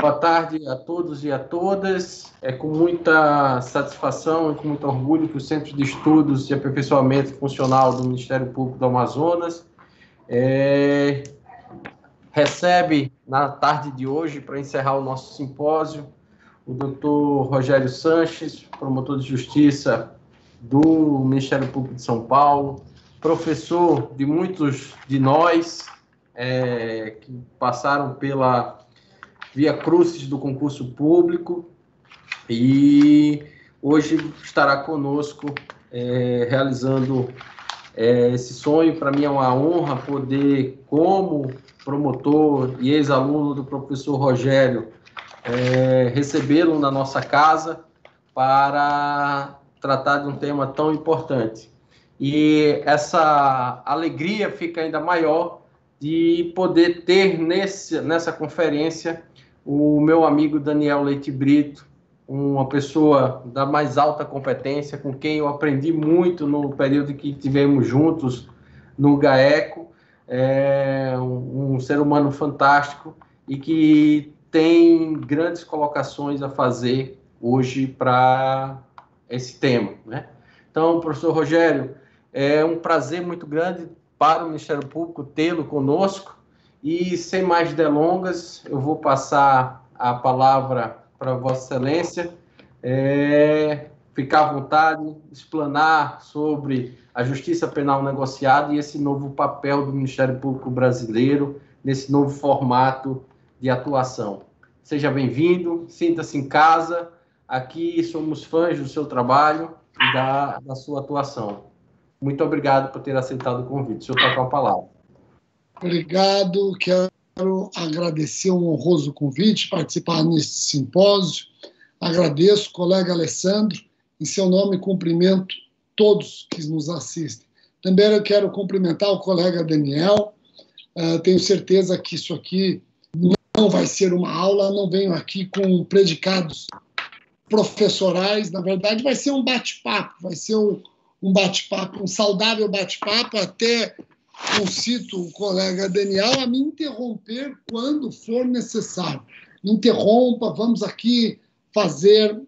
Boa tarde a todos e a todas. É com muita satisfação e com muito orgulho que o Centro de Estudos e Aperfeiçoamento Funcional do Ministério Público do Amazonas recebe, na tarde de hoje, para encerrar o nosso simpósio, o doutor Rogério Sanches, promotor de Justiça do Ministério Público de São Paulo, professor de muitos de nós que passaram pela via crucis do concurso público, e hoje estará conosco realizando esse sonho. Para mim é uma honra poder, como promotor e ex-aluno do professor Rogério, recebê-lo na nossa casa para tratar de um tema tão importante. E essa alegria fica ainda maior de poder ter nessa conferência o meu amigo Daniel Leite Brito, uma pessoa da mais alta competência, com quem eu aprendi muito no período que tivemos juntos no GAECO, um ser humano fantástico e que tem grandes colocações a fazer hoje para esse tema, né? Então, professor Rogério, é um prazer muito grande para o Ministério Público tê-lo conosco. E, sem mais delongas, eu vou passar a palavra para Vossa Excelência, ficar à vontade, explanar sobre a justiça penal negociada e esse novo papel do Ministério Público brasileiro nesse novo formato de atuação. Seja bem-vindo, sinta-se em casa, aqui somos fãs do seu trabalho e da sua atuação. Muito obrigado por ter aceitado o convite. O senhor está com a palavra. Obrigado, quero agradecer um honroso convite, participar neste simpósio. Agradeço, colega Alessandro, em seu nome cumprimento todos que nos assistem. Também eu quero cumprimentar o colega Daniel, tenho certeza que isso aqui não vai ser uma aula, não venho aqui com predicados professorais, na verdade vai ser um bate-papo, vai ser um bate-papo, um saudável bate-papo, até concito o colega Daniel a me interromper quando for necessário. Me interrompa, vamos aqui fazer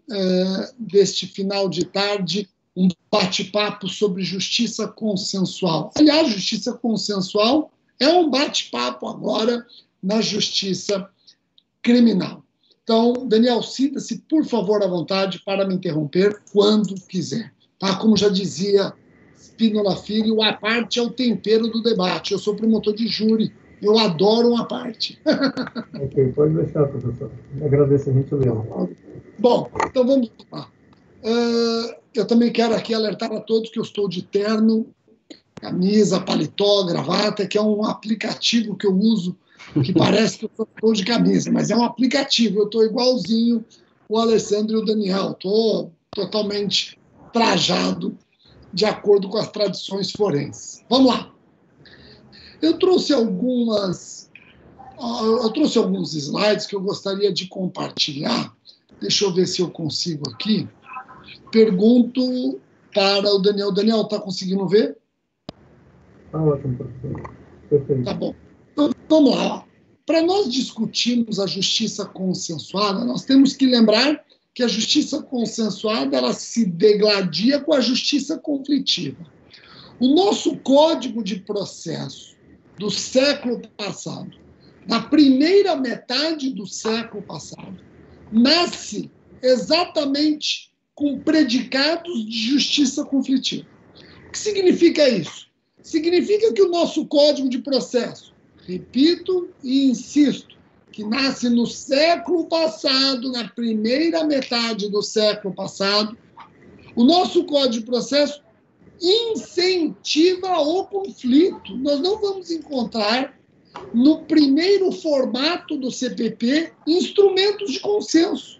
deste final de tarde um bate-papo sobre justiça consensual. Aliás, justiça consensual é um bate-papo agora na justiça criminal. Então, Daniel, sinta-se, por favor, à vontade para me interromper quando quiser. Tá? Como já dizia Spínola Filho, a parte é o tempero do debate. Eu sou promotor de júri, eu adoro uma parte. Ok, pode deixar, professor. Agradeço a gentileza. Bom, então vamos lá. Eu também quero aqui alertar a todos que eu estou de terno, camisa, paletó, gravata, que é um aplicativo que eu uso, que parece que eu estou de camisa, mas é um aplicativo, eu estou igualzinho o Alessandro e o Daniel, estou totalmente trajado de acordo com as tradições forenses. Vamos lá. Eu trouxe alguns slides que eu gostaria de compartilhar. Deixa eu ver se eu consigo aqui. Pergunto para o Daniel. Daniel, está conseguindo ver? Está ótimo, professor. Perfeito. Tá bom. Então, vamos lá. Para nós discutirmos a justiça consensuada, nós temos que lembrar que a justiça consensuada ela se degladia com a justiça conflitiva. O nosso Código de Processo do século passado, na primeira metade do século passado, nasce exatamente com predicados de justiça conflitiva. O que significa isso? Significa que o nosso Código de Processo, repito e insisto, que nasce no século passado, na primeira metade do século passado, o nosso Código de Processo incentiva o conflito. Nós não vamos encontrar, no primeiro formato do CPP, instrumentos de consenso.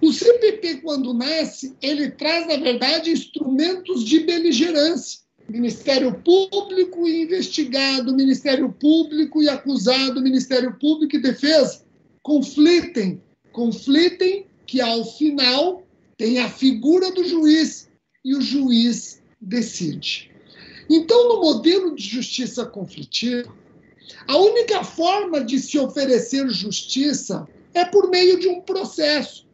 O CPP, quando nasce, ele traz, na verdade, instrumentos de beligerância. Ministério Público e investigado, Ministério Público e acusado, Ministério Público e defesa, conflitem, que ao final tem a figura do juiz e o juiz decide. Então, no modelo de justiça conflitiva, a única forma de se oferecer justiça é por meio de um processo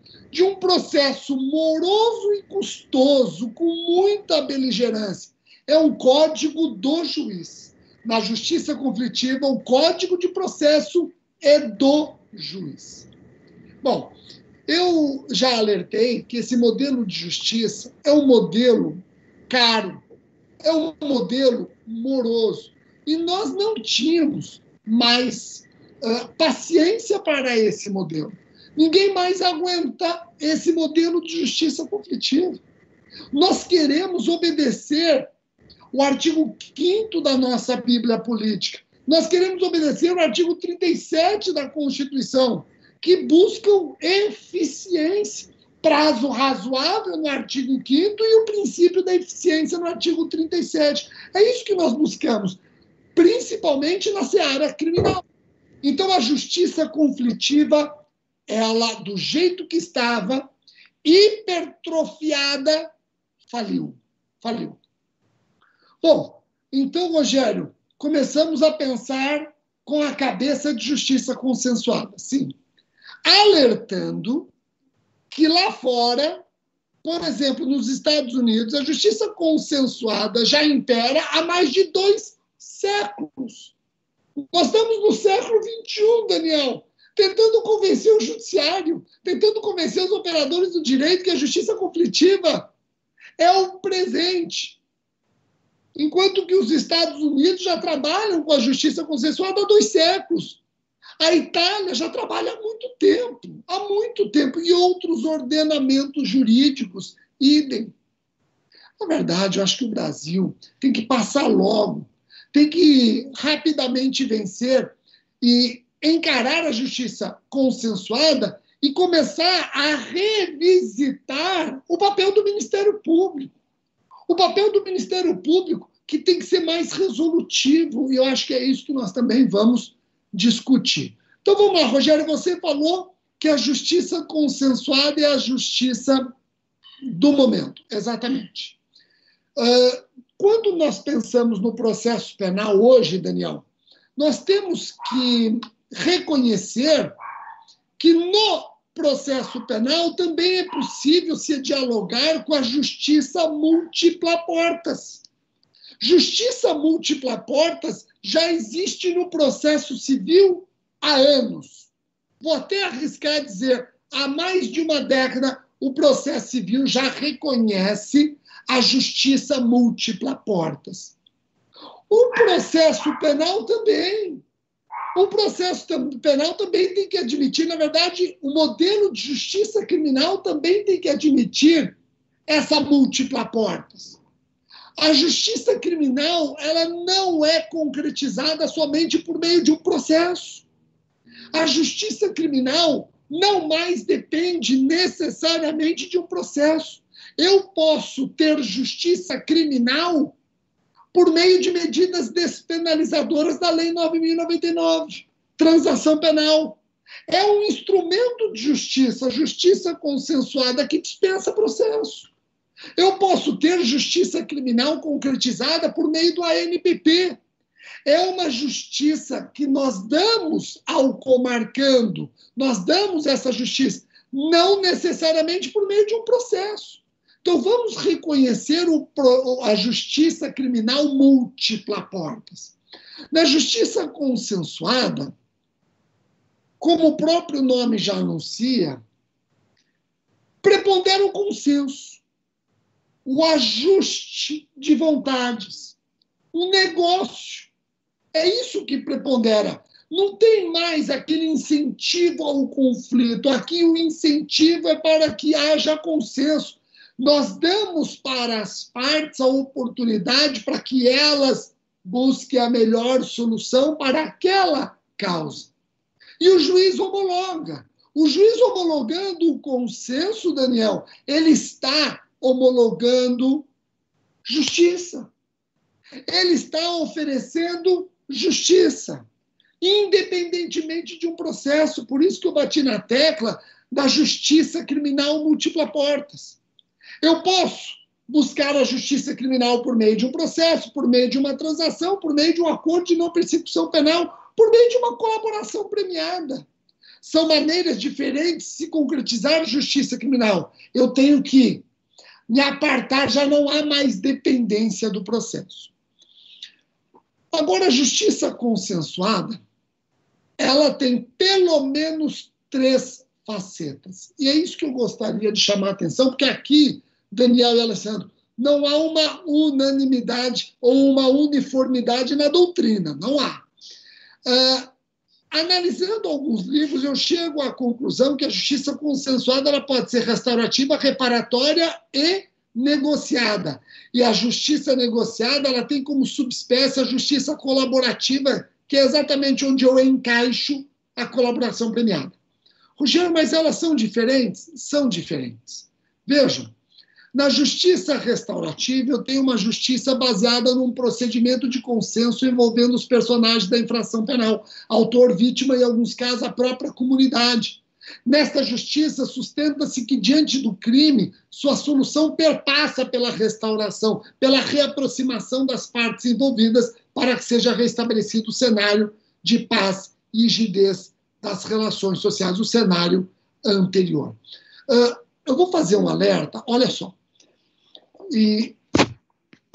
moroso e custoso, com muita beligerância. É um código do juiz. Na justiça conflitiva, o código de processo é do juiz. Bom, eu já alertei que esse modelo de justiça é um modelo caro, é um modelo moroso. E nós não tínhamos mais paciência para esse modelo. Ninguém mais aguenta esse modelo de justiça conflitiva. Nós queremos obedecer o artigo 5º da nossa Bíblia Política. Nós queremos obedecer o artigo 37 da Constituição, que buscam eficiência, prazo razoável no artigo 5º e o princípio da eficiência no artigo 37. É isso que nós buscamos, principalmente na seara criminal. Então, a justiça conflitiva, ela, do jeito que estava, hipertrofiada, faliu. Bom, então, Rogério, começamos a pensar com a cabeça de justiça consensuada, sim. Alertando que lá fora, por exemplo, nos Estados Unidos, a justiça consensuada já impera há mais de 2 séculos. Nós estamos no século XXI, Daniel, tentando convencer o judiciário, tentando convencer os operadores do direito que a justiça conflitiva é o presente. Enquanto que os Estados Unidos já trabalham com a justiça consensuada há 2 séculos. A Itália já trabalha há muito tempo, e outros ordenamentos jurídicos, idem. Na verdade, eu acho que o Brasil tem que passar logo, tem que rapidamente vencer e encarar a justiça consensuada e começar a revisitar o papel do Ministério Público. O papel do Ministério Público que tem que ser mais resolutivo, e eu acho que é isso que nós também vamos discutir. Então vamos lá, Rogério, você falou que a justiça consensuada é a justiça do momento. Exatamente. Quando nós pensamos no processo penal hoje, Daniel, nós temos que reconhecer que no processo penal também é possível se dialogar com a justiça múltipla portas. Justiça múltipla portas já existe no processo civil há anos. Vou até arriscar dizer, há mais de uma década, o processo civil já reconhece a justiça múltipla portas. O processo penal também. O processo penal também tem que admitir, na verdade, o modelo de justiça criminal também tem que admitir essa múltipla portas. A justiça criminal, ela não é concretizada somente por meio de um processo. A justiça criminal não mais depende necessariamente de um processo. Eu posso ter justiça criminal por meio de medidas despenalizadoras da Lei 9.099, transação penal. É um instrumento de justiça, justiça consensuada que dispensa processo. Eu posso ter justiça criminal concretizada por meio do ANPP. É uma justiça que nós damos ao comarcando, nós damos essa justiça, não necessariamente por meio de um processo. Então, vamos reconhecer a justiça criminal múltipla portas. Na justiça consensuada, como o próprio nome já anuncia, prepondera o consenso, o ajuste de vontades, o negócio. É isso que prepondera. Não tem mais aquele incentivo ao conflito. Aqui o incentivo é para que haja consenso. Nós damos para as partes a oportunidade para que elas busquem a melhor solução para aquela causa. E o juiz homologa. O juiz homologando o consenso, Daniel, ele está homologando justiça. Ele está oferecendo justiça, independentemente de um processo. Por isso que eu bati na tecla da justiça criminal múltipla portas. Eu posso buscar a justiça criminal por meio de um processo, por meio de uma transação, por meio de um acordo de não persecução penal, por meio de uma colaboração premiada. São maneiras diferentes de se concretizar a justiça criminal. Eu tenho que me apartar, já não há mais dependência do processo. Agora, a justiça consensuada, ela tem pelo menos 3 facetas. E é isso que eu gostaria de chamar a atenção, porque aqui, Daniel e Alessandro, não há uma unanimidade ou uma uniformidade na doutrina, não há. Analisando alguns livros, eu chego à conclusão que a justiça consensuada ela pode ser restaurativa, reparatória e negociada. E a justiça negociada ela tem como subespécie a justiça colaborativa, que é exatamente onde eu encaixo a colaboração premiada. Rogério, mas elas são diferentes? São diferentes. Vejam, na justiça restaurativa, eu tenho uma justiça baseada num procedimento de consenso envolvendo os personagens da infração penal, autor, vítima e, em alguns casos, a própria comunidade. Nesta justiça, sustenta-se que, diante do crime, sua solução perpassa pela restauração, pela reaproximação das partes envolvidas para que seja restabelecido o cenário de paz e rigidez das relações sociais, o cenário anterior. Eu vou fazer um alerta, olha só. E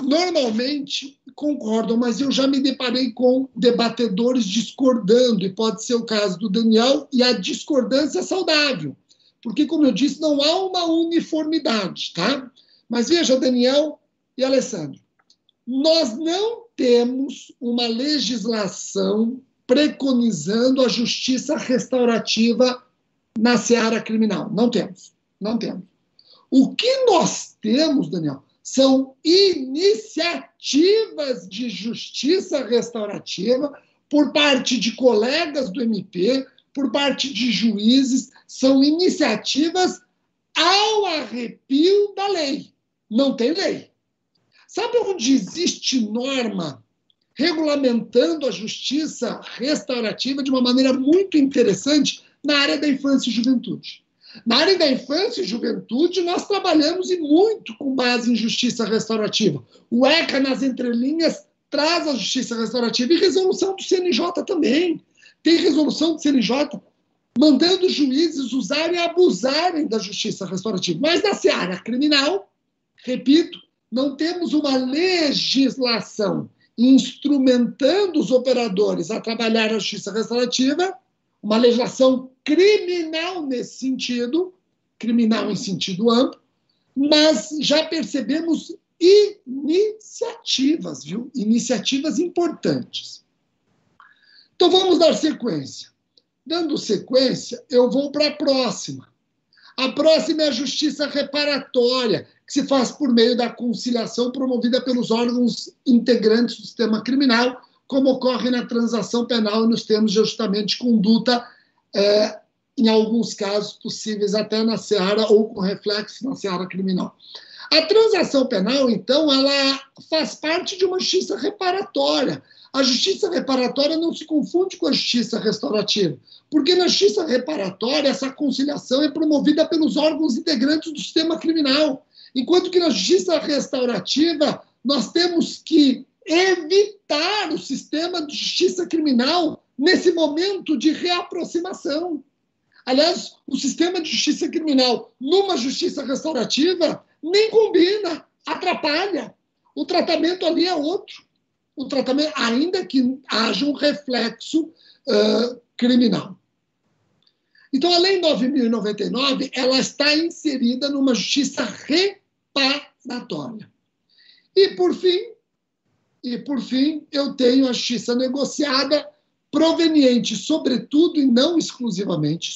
normalmente concordam, mas eu já me deparei com debatedores discordando, e pode ser o caso do Daniel, e a discordância é saudável, porque, como eu disse, não há uma uniformidade, tá? Mas veja, Daniel e Alessandro, nós não temos uma legislação preconizando a justiça restaurativa na seara criminal. Não temos, não temos. O que nós temos, Daniel, são iniciativas de justiça restaurativa por parte de colegas do MP, por parte de juízes, são iniciativas ao arrepio da lei. Não tem lei. Sabe onde existe norma regulamentando a justiça restaurativa de uma maneira muito interessante? Na área da infância e juventude. Na área da infância e juventude, nós trabalhamos e muito com base em justiça restaurativa. O ECA, nas entrelinhas, traz a justiça restaurativa e resolução do CNJ também. Tem resolução do CNJ mandando os juízes usarem e abusarem da justiça restaurativa. Mas na seara criminal, repito, não temos uma legislação instrumentando os operadores a trabalhar a justiça restaurativa, uma legislação criminal nesse sentido, criminal em sentido amplo, mas já percebemos iniciativas, viu? Iniciativas importantes. Então vamos dar sequência. Dando sequência, eu vou para a próxima. A próxima é a justiça reparatória, que se faz por meio da conciliação promovida pelos órgãos integrantes do sistema criminal, como ocorre na transação penal e nos termos de ajustamento de conduta, em alguns casos possíveis até na seara ou com reflexo na seara criminal. A transação penal, então, ela faz parte de uma justiça reparatória. A justiça reparatória não se confunde com a justiça restaurativa, porque na justiça reparatória essa conciliação é promovida pelos órgãos integrantes do sistema criminal, enquanto que na justiça restaurativa nós temos que evitar o sistema de justiça criminal nesse momento de reaproximação. Aliás, o sistema de justiça criminal numa justiça restaurativa nem combina, atrapalha. O tratamento ali é outro. O tratamento, ainda que haja um reflexo criminal. Então, a Lei 9.099, ela está inserida numa justiça reparatória. E, por fim, eu tenho a justiça negociada proveniente, sobretudo e não exclusivamente,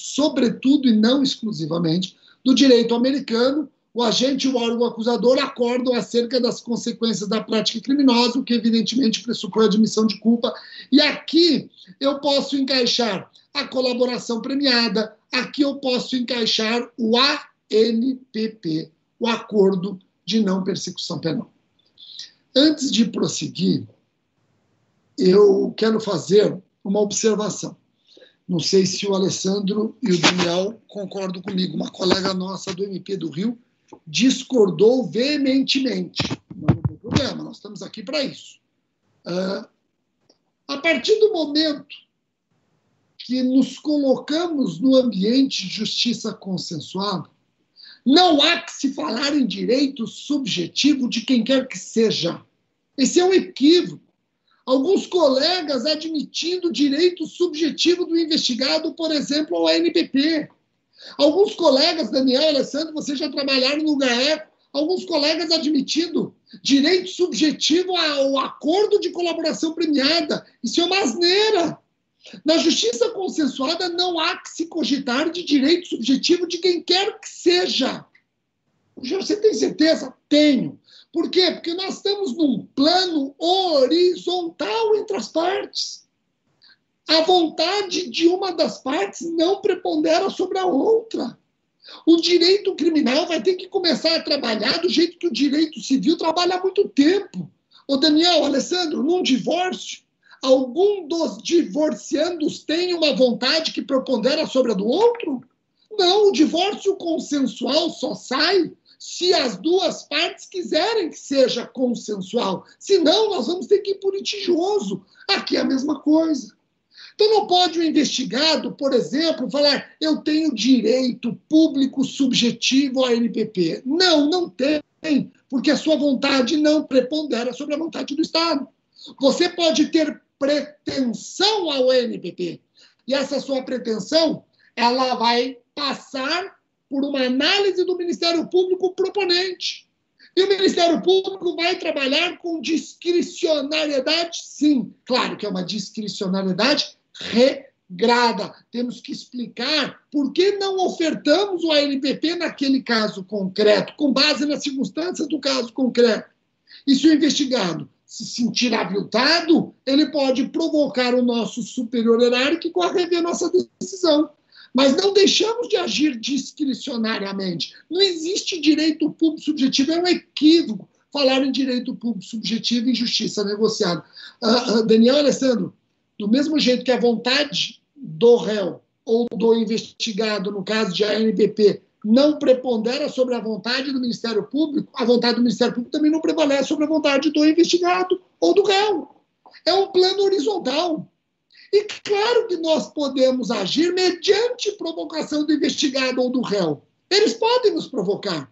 do direito americano. O agente e o órgão acusador acordam acerca das consequências da prática criminosa, o que evidentemente pressupõe a admissão de culpa. E aqui eu posso encaixar a colaboração premiada, aqui eu posso encaixar o ANPP, o Acordo de Não Persecução Penal. Antes de prosseguir, eu quero fazer uma observação. Não sei se o Alessandro e o Daniel concordam comigo. Uma colega nossa do MP do Rio discordou veementemente. Mas não tem problema, nós estamos aqui para isso. A partir do momento que nos colocamos no ambiente de justiça consensuada, não há que se falar em direito subjetivo de quem quer que seja. Esse é um equívoco. Alguns colegas admitindo direito subjetivo do investigado, por exemplo, ao ANPP. Alguns colegas, Daniel e Alessandro, vocês já trabalharam no GAECO, alguns colegas admitindo direito subjetivo ao acordo de colaboração premiada. Isso é uma asneira. Na justiça consensuada não há que se cogitar de direito subjetivo de quem quer que seja. Você tem certeza? Tenho. Por quê? Porque nós estamos num plano horizontal entre as partes. A vontade de uma das partes não prepondera sobre a outra. O direito criminal vai ter que começar a trabalhar do jeito que o direito civil trabalha há muito tempo. Ô Daniel, Alessandro, num divórcio, algum dos divorciandos tem uma vontade que prepondera sobre a do outro? Não, o divórcio consensual só sai se as duas partes quiserem que seja consensual. Senão, nós vamos ter que ir por litigioso. Aqui é a mesma coisa. Então, não pode o investigado, por exemplo, falar eu tenho direito público subjetivo ao ANPP. Não, não tem, porque a sua vontade não prepondera sobre a vontade do Estado. Você pode ter pretensão ao ANPP, e essa sua pretensão ela vai passar por uma análise do Ministério Público proponente. E o Ministério Público vai trabalhar com discricionariedade, sim. Claro que é uma discricionariedade regrada. Temos que explicar por que não ofertamos o ANPP naquele caso concreto, com base nas circunstâncias do caso concreto. E se o investigado se sentir aviltado, ele pode provocar o nosso superior hierárquico a rever nossa decisão. Mas não deixamos de agir discricionariamente. Não existe direito público subjetivo, é um equívoco falar em direito público subjetivo e justiça negociada. Daniel Alessandro, do mesmo jeito que a vontade do réu ou do investigado, no caso de ANPP, não prepondera sobre a vontade do Ministério Público, a vontade do Ministério Público também não prevalece sobre a vontade do investigado ou do réu. É um plano horizontal. E claro que nós podemos agir mediante provocação do investigado ou do réu. Eles podem nos provocar.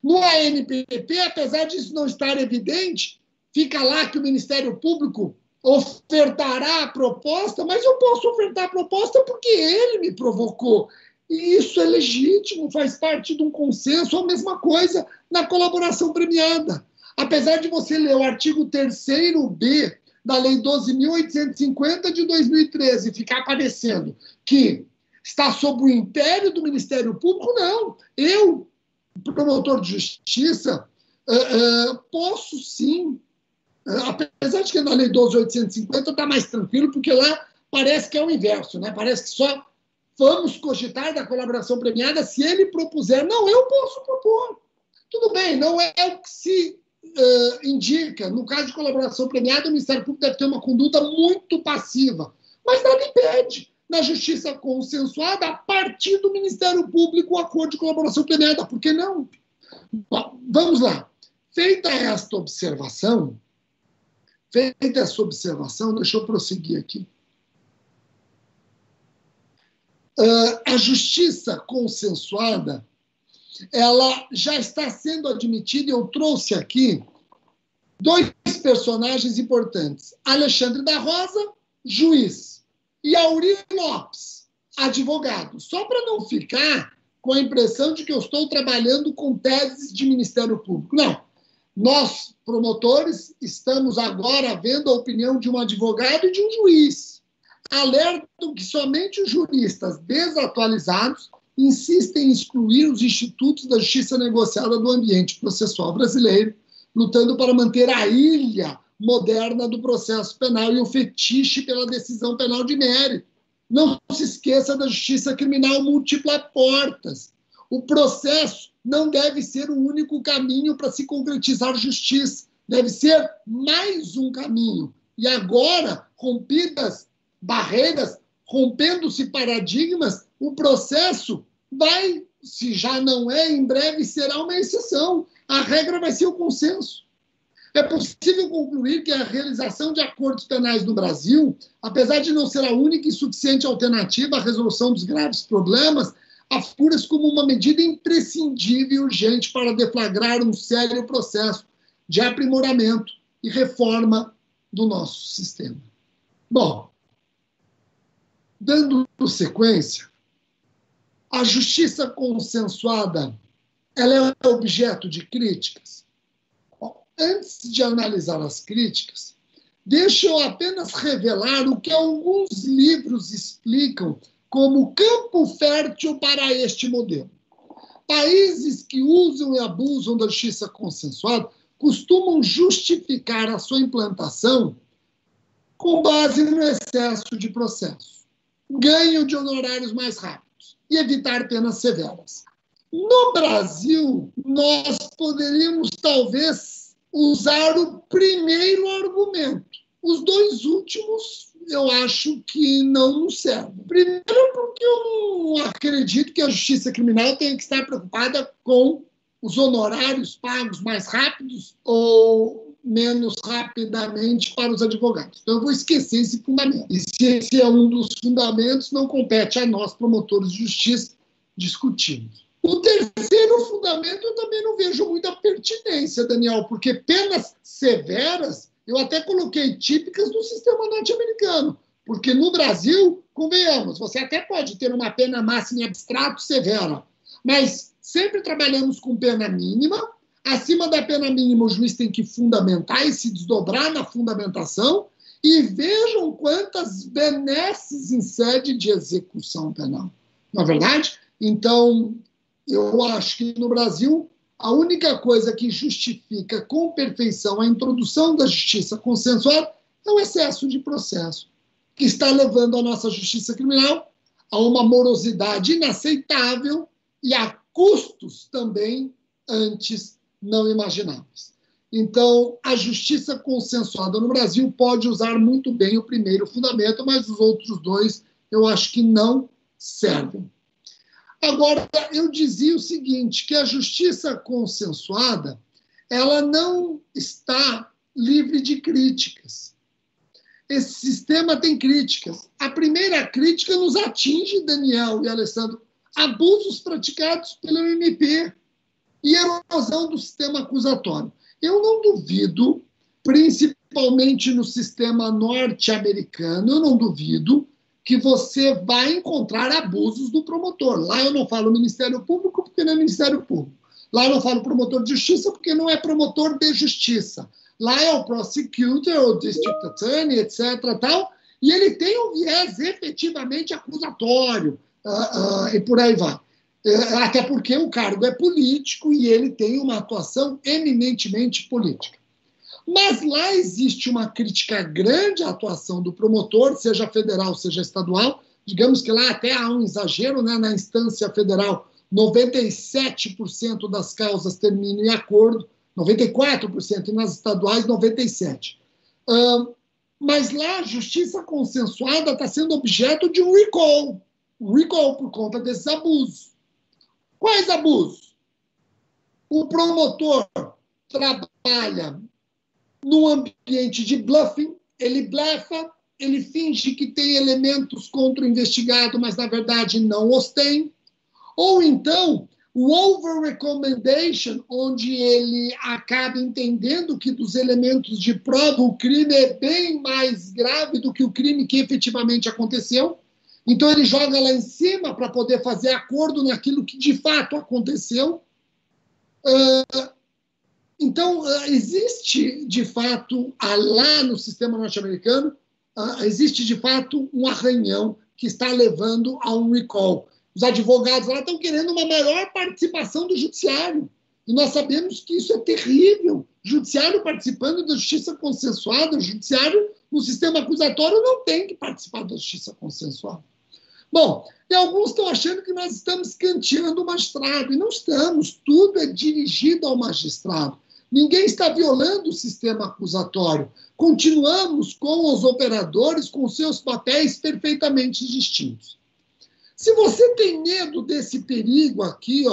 No ANPP, apesar disso não estar evidente, fica lá que o Ministério Público ofertará a proposta, mas eu posso ofertar a proposta porque ele me provocou. E isso é legítimo, faz parte de um consenso, a mesma coisa na colaboração premiada. Apesar de você ler o artigo 3º-B da Lei 12.850 de 2013 ficar aparecendo que está sob o império do Ministério Público, não. Eu, promotor de justiça, posso sim, apesar de que na Lei 12.850 está mais tranquilo, porque lá parece que é o inverso, né? Parece que só vamos cogitar da colaboração premiada se ele propuser. Não, eu posso propor. Tudo bem, não é o que se indica. No caso de colaboração premiada, o Ministério Público deve ter uma conduta muito passiva. Mas nada impede, na justiça consensuada, a partir do Ministério Público, o acordo de colaboração premiada. Por que não? Bom, vamos lá. Feita essa observação, deixa eu prosseguir aqui. A justiça consensuada, ela já está sendo admitida, eu trouxe aqui dois personagens importantes. Alexandre da Rosa, juiz, e Auri Lopes, advogado. Só para não ficar com a impressão de que eu estou trabalhando com teses de Ministério Público. Não. Nós, promotores, estamos agora vendo a opinião de um advogado e de um juiz. Alertam que somente os juristas desatualizados insistem em excluir os institutos da justiça negociada do ambiente processual brasileiro, lutando para manter a ilha moderna do processo penal e o fetiche pela decisão penal de mérito. Não se esqueça da justiça criminal múltipla portas. O processo não deve ser o único caminho para se concretizar justiça. Deve ser mais um caminho. E agora, rompidas barreiras, rompendo-se paradigmas, o processo vai, se já não é, em breve será uma exceção. A regra vai ser o consenso. É possível concluir que a realização de acordos penais no Brasil, apesar de não ser a única e suficiente alternativa à resolução dos graves problemas, afigura-se como uma medida imprescindível e urgente para deflagrar um sério processo de aprimoramento e reforma do nosso sistema. Bom, dando sequência, a justiça consensuada, ela é objeto de críticas. Antes de analisar as críticas, deixa eu apenas revelar o que alguns livros explicam como campo fértil para este modelo. Países que usam e abusam da justiça consensuada costumam justificar a sua implantação com base no excesso de processo, ganho de honorários mais rápidos e evitar penas severas. No Brasil, nós poderíamos talvez usar o primeiro argumento. Os dois últimos, eu acho que não nos servem. Primeiro, porque eu não acredito que a justiça criminal tenha que estar preocupada com os honorários pagos mais rápidos ou menos rapidamente para os advogados. Então, eu vou esquecer esse fundamento. E se esse é um dos fundamentos, não compete a nós, promotores de justiça, discutirmos. O terceiro fundamento eu também não vejo muita pertinência, Daniel, porque penas severas eu até coloquei típicas do sistema norte-americano, porque no Brasil, convenhamos, você até pode ter uma pena máxima em abstrato severa, mas sempre trabalhamos com pena mínima. Acima da pena mínima, o juiz tem que fundamentar e se desdobrar na fundamentação, e vejam quantas benesses em sede de execução penal. Não é verdade? Então, eu acho que no Brasil, a única coisa que justifica com perfeição a introdução da justiça consensual é o excesso de processo, que está levando a nossa justiça criminal a uma morosidade inaceitável e a custos também antes não imagináveis. Então, a justiça consensuada no Brasil pode usar muito bem o primeiro fundamento, mas os outros dois eu acho que não servem. Agora, eu dizia o seguinte, que a justiça consensuada, ela não está livre de críticas. Esse sistema tem críticas. A primeira crítica nos atinge, Daniel e Alessandro, abusos praticados pelo MP e erosão do sistema acusatório. Eu não duvido, principalmente no sistema norte-americano, eu não duvido que você vai encontrar abusos do promotor. Lá eu não falo Ministério Público porque não é Ministério Público. Lá eu não falo promotor de justiça porque não é promotor de justiça. Lá é o prosecutor, o district attorney, etc. Tal, e ele tem um viés efetivamente acusatório, e por aí vai. Até porque o cargo é político e ele tem uma atuação eminentemente política. Mas lá existe uma crítica grande à atuação do promotor, seja federal, seja estadual. Digamos que lá até há um exagero, né? Na instância federal, 97% das causas terminam em acordo, 94%, e nas estaduais, 97%. Mas lá a justiça consensuada está sendo objeto de um recall por conta desses abusos. Quais abusos? O promotor trabalha num ambiente de bluffing, ele blefa, ele finge que tem elementos contra o investigado, mas na verdade não os tem. Ou então, o over-recommendation, onde ele acaba entendendo que dos elementos de prova o crime é bem mais grave do que o crime que efetivamente aconteceu. Então ele joga lá em cima para poder fazer acordo naquilo que de fato aconteceu. Então, existe, de fato, lá no sistema norte-americano, existe, de fato, um arranhão que está levando a um recall. Os advogados lá estão querendo uma maior participação do judiciário. E nós sabemos que isso é terrível. O judiciário participando da justiça consensuada, o judiciário no sistema acusatório não tem que participar da justiça consensuada. Bom, e alguns estão achando que nós estamos canteando o magistrado, e não estamos. Tudo é dirigido ao magistrado. Ninguém está violando o sistema acusatório. Continuamos com os operadores com seus papéis perfeitamente distintos. Se você tem medo desse perigo aqui,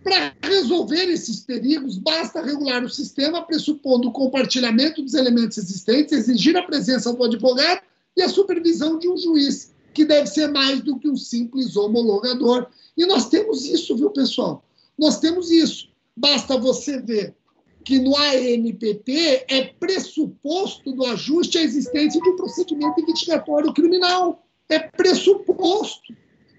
Para resolver esses perigos, basta regular o sistema, pressupondo o compartilhamento dos elementos existentes, exigir a presença do advogado e a supervisão de um juiz, que deve ser mais do que um simples homologador. E nós temos isso, viu, pessoal? Nós temos isso. Basta você ver que no ANPP é pressuposto do ajuste a existência de um procedimento investigatório criminal. É pressuposto.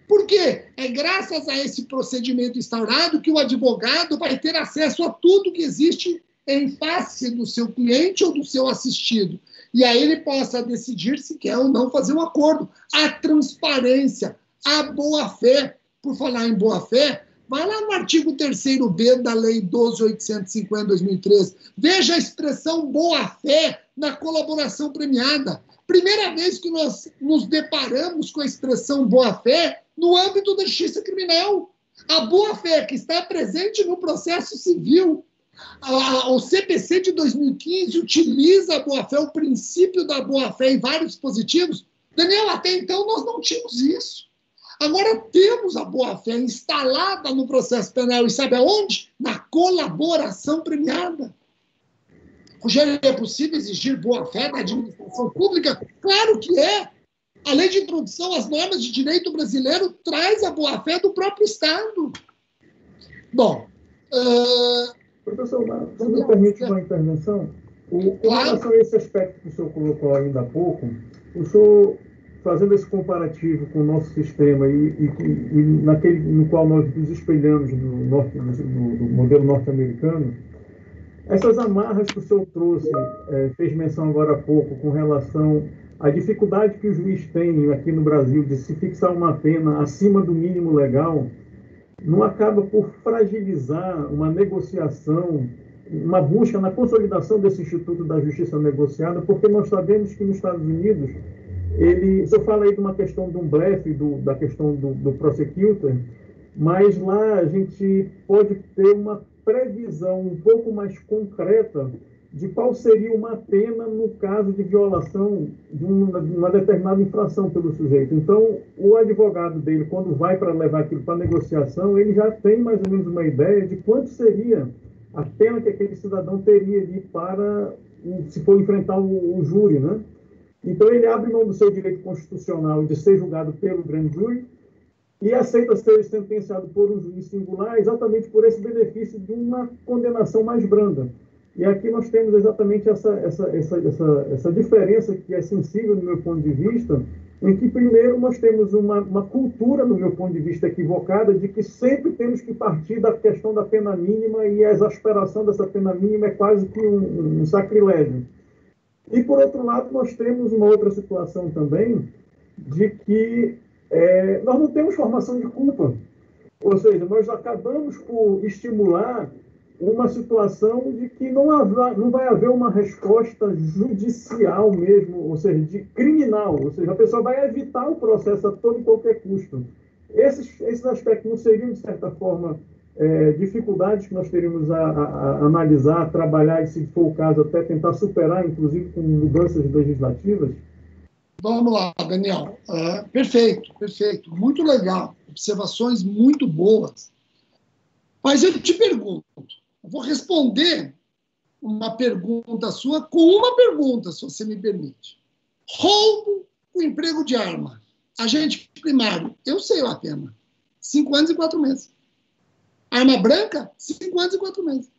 Por quê? É graças a esse procedimento instaurado que o advogado vai ter acesso a tudo que existe em face do seu cliente ou do seu assistido. E aí ele possa decidir se quer ou não fazer um acordo. A transparência, a boa-fé. Por falar em boa-fé, vai lá no artigo 3º-B da Lei 12.850/2013. Veja a expressão boa-fé na colaboração premiada. Primeira vez que nós nos deparamos com a expressão boa-fé no âmbito da justiça criminal. A boa-fé que está presente no processo civil. O CPC de 2015 utiliza a boa-fé, o princípio da boa-fé em vários dispositivos. Daniel, até então nós não tínhamos isso. Agora temos a boa-fé instalada no processo penal. E sabe aonde? Na colaboração premiada. Rogério, é possível exigir boa-fé da administração pública? Claro que é. A lei de introdução às normas de direito brasileiro traz a boa-fé do próprio Estado. Bom... Professor, se me permite uma intervenção, com relação a esse aspecto que o senhor colocou ainda há pouco, o senhor, fazendo esse comparativo com o nosso sistema e naquele no qual nós nos espelhamos do modelo norte-americano, essas amarras que o senhor trouxe, fez menção agora há pouco, com relação à dificuldade que o juiz tem aqui no Brasil de se fixar uma pena acima do mínimo legal, não acaba por fragilizar uma negociação, uma busca na consolidação desse Instituto da Justiça Negociada, porque nós sabemos que nos Estados Unidos, o senhor fala aí de uma questão de um blefe, da questão do prosecutor, mas lá a gente pode ter uma previsão um pouco mais concreta de qual seria uma pena no caso de violação de uma determinada infração pelo sujeito. Então, o advogado dele, quando vai para levar aquilo para negociação, ele já tem mais ou menos uma ideia de quanto seria a pena que aquele cidadão teria ali para, se for enfrentar o júri, né? Então, ele abre mão do seu direito constitucional de ser julgado pelo grande júri e aceita ser sentenciado por um juiz singular exatamente por esse benefício de uma condenação mais branda. E aqui nós temos exatamente essa diferença que é sensível do meu ponto de vista, em que, primeiro, nós temos uma cultura, do meu ponto de vista, equivocada, de que sempre temos que partir da questão da pena mínima e a exasperação dessa pena mínima é quase que um sacrilégio. E, por outro lado, nós temos uma outra situação também de que nós não temos formação de culpa. Ou seja, nós acabamos por estimular uma situação de que não vai haver uma resposta judicial mesmo, ou seja, de criminal, ou seja, a pessoa vai evitar o processo a todo e qualquer custo. Esses aspectos não seriam, de certa forma, dificuldades que nós teríamos a analisar, a trabalhar e, se for o caso, até tentar superar, inclusive com mudanças legislativas? Vamos lá, Daniel. Perfeito. Muito legal. Observações muito boas. Mas eu te pergunto, eu vou responder uma pergunta sua com uma pergunta, se você me permite. Roubo com emprego de arma. Agente primário, eu sei a pena. 5 anos e 4 meses. Arma branca, 5 anos e 4 meses.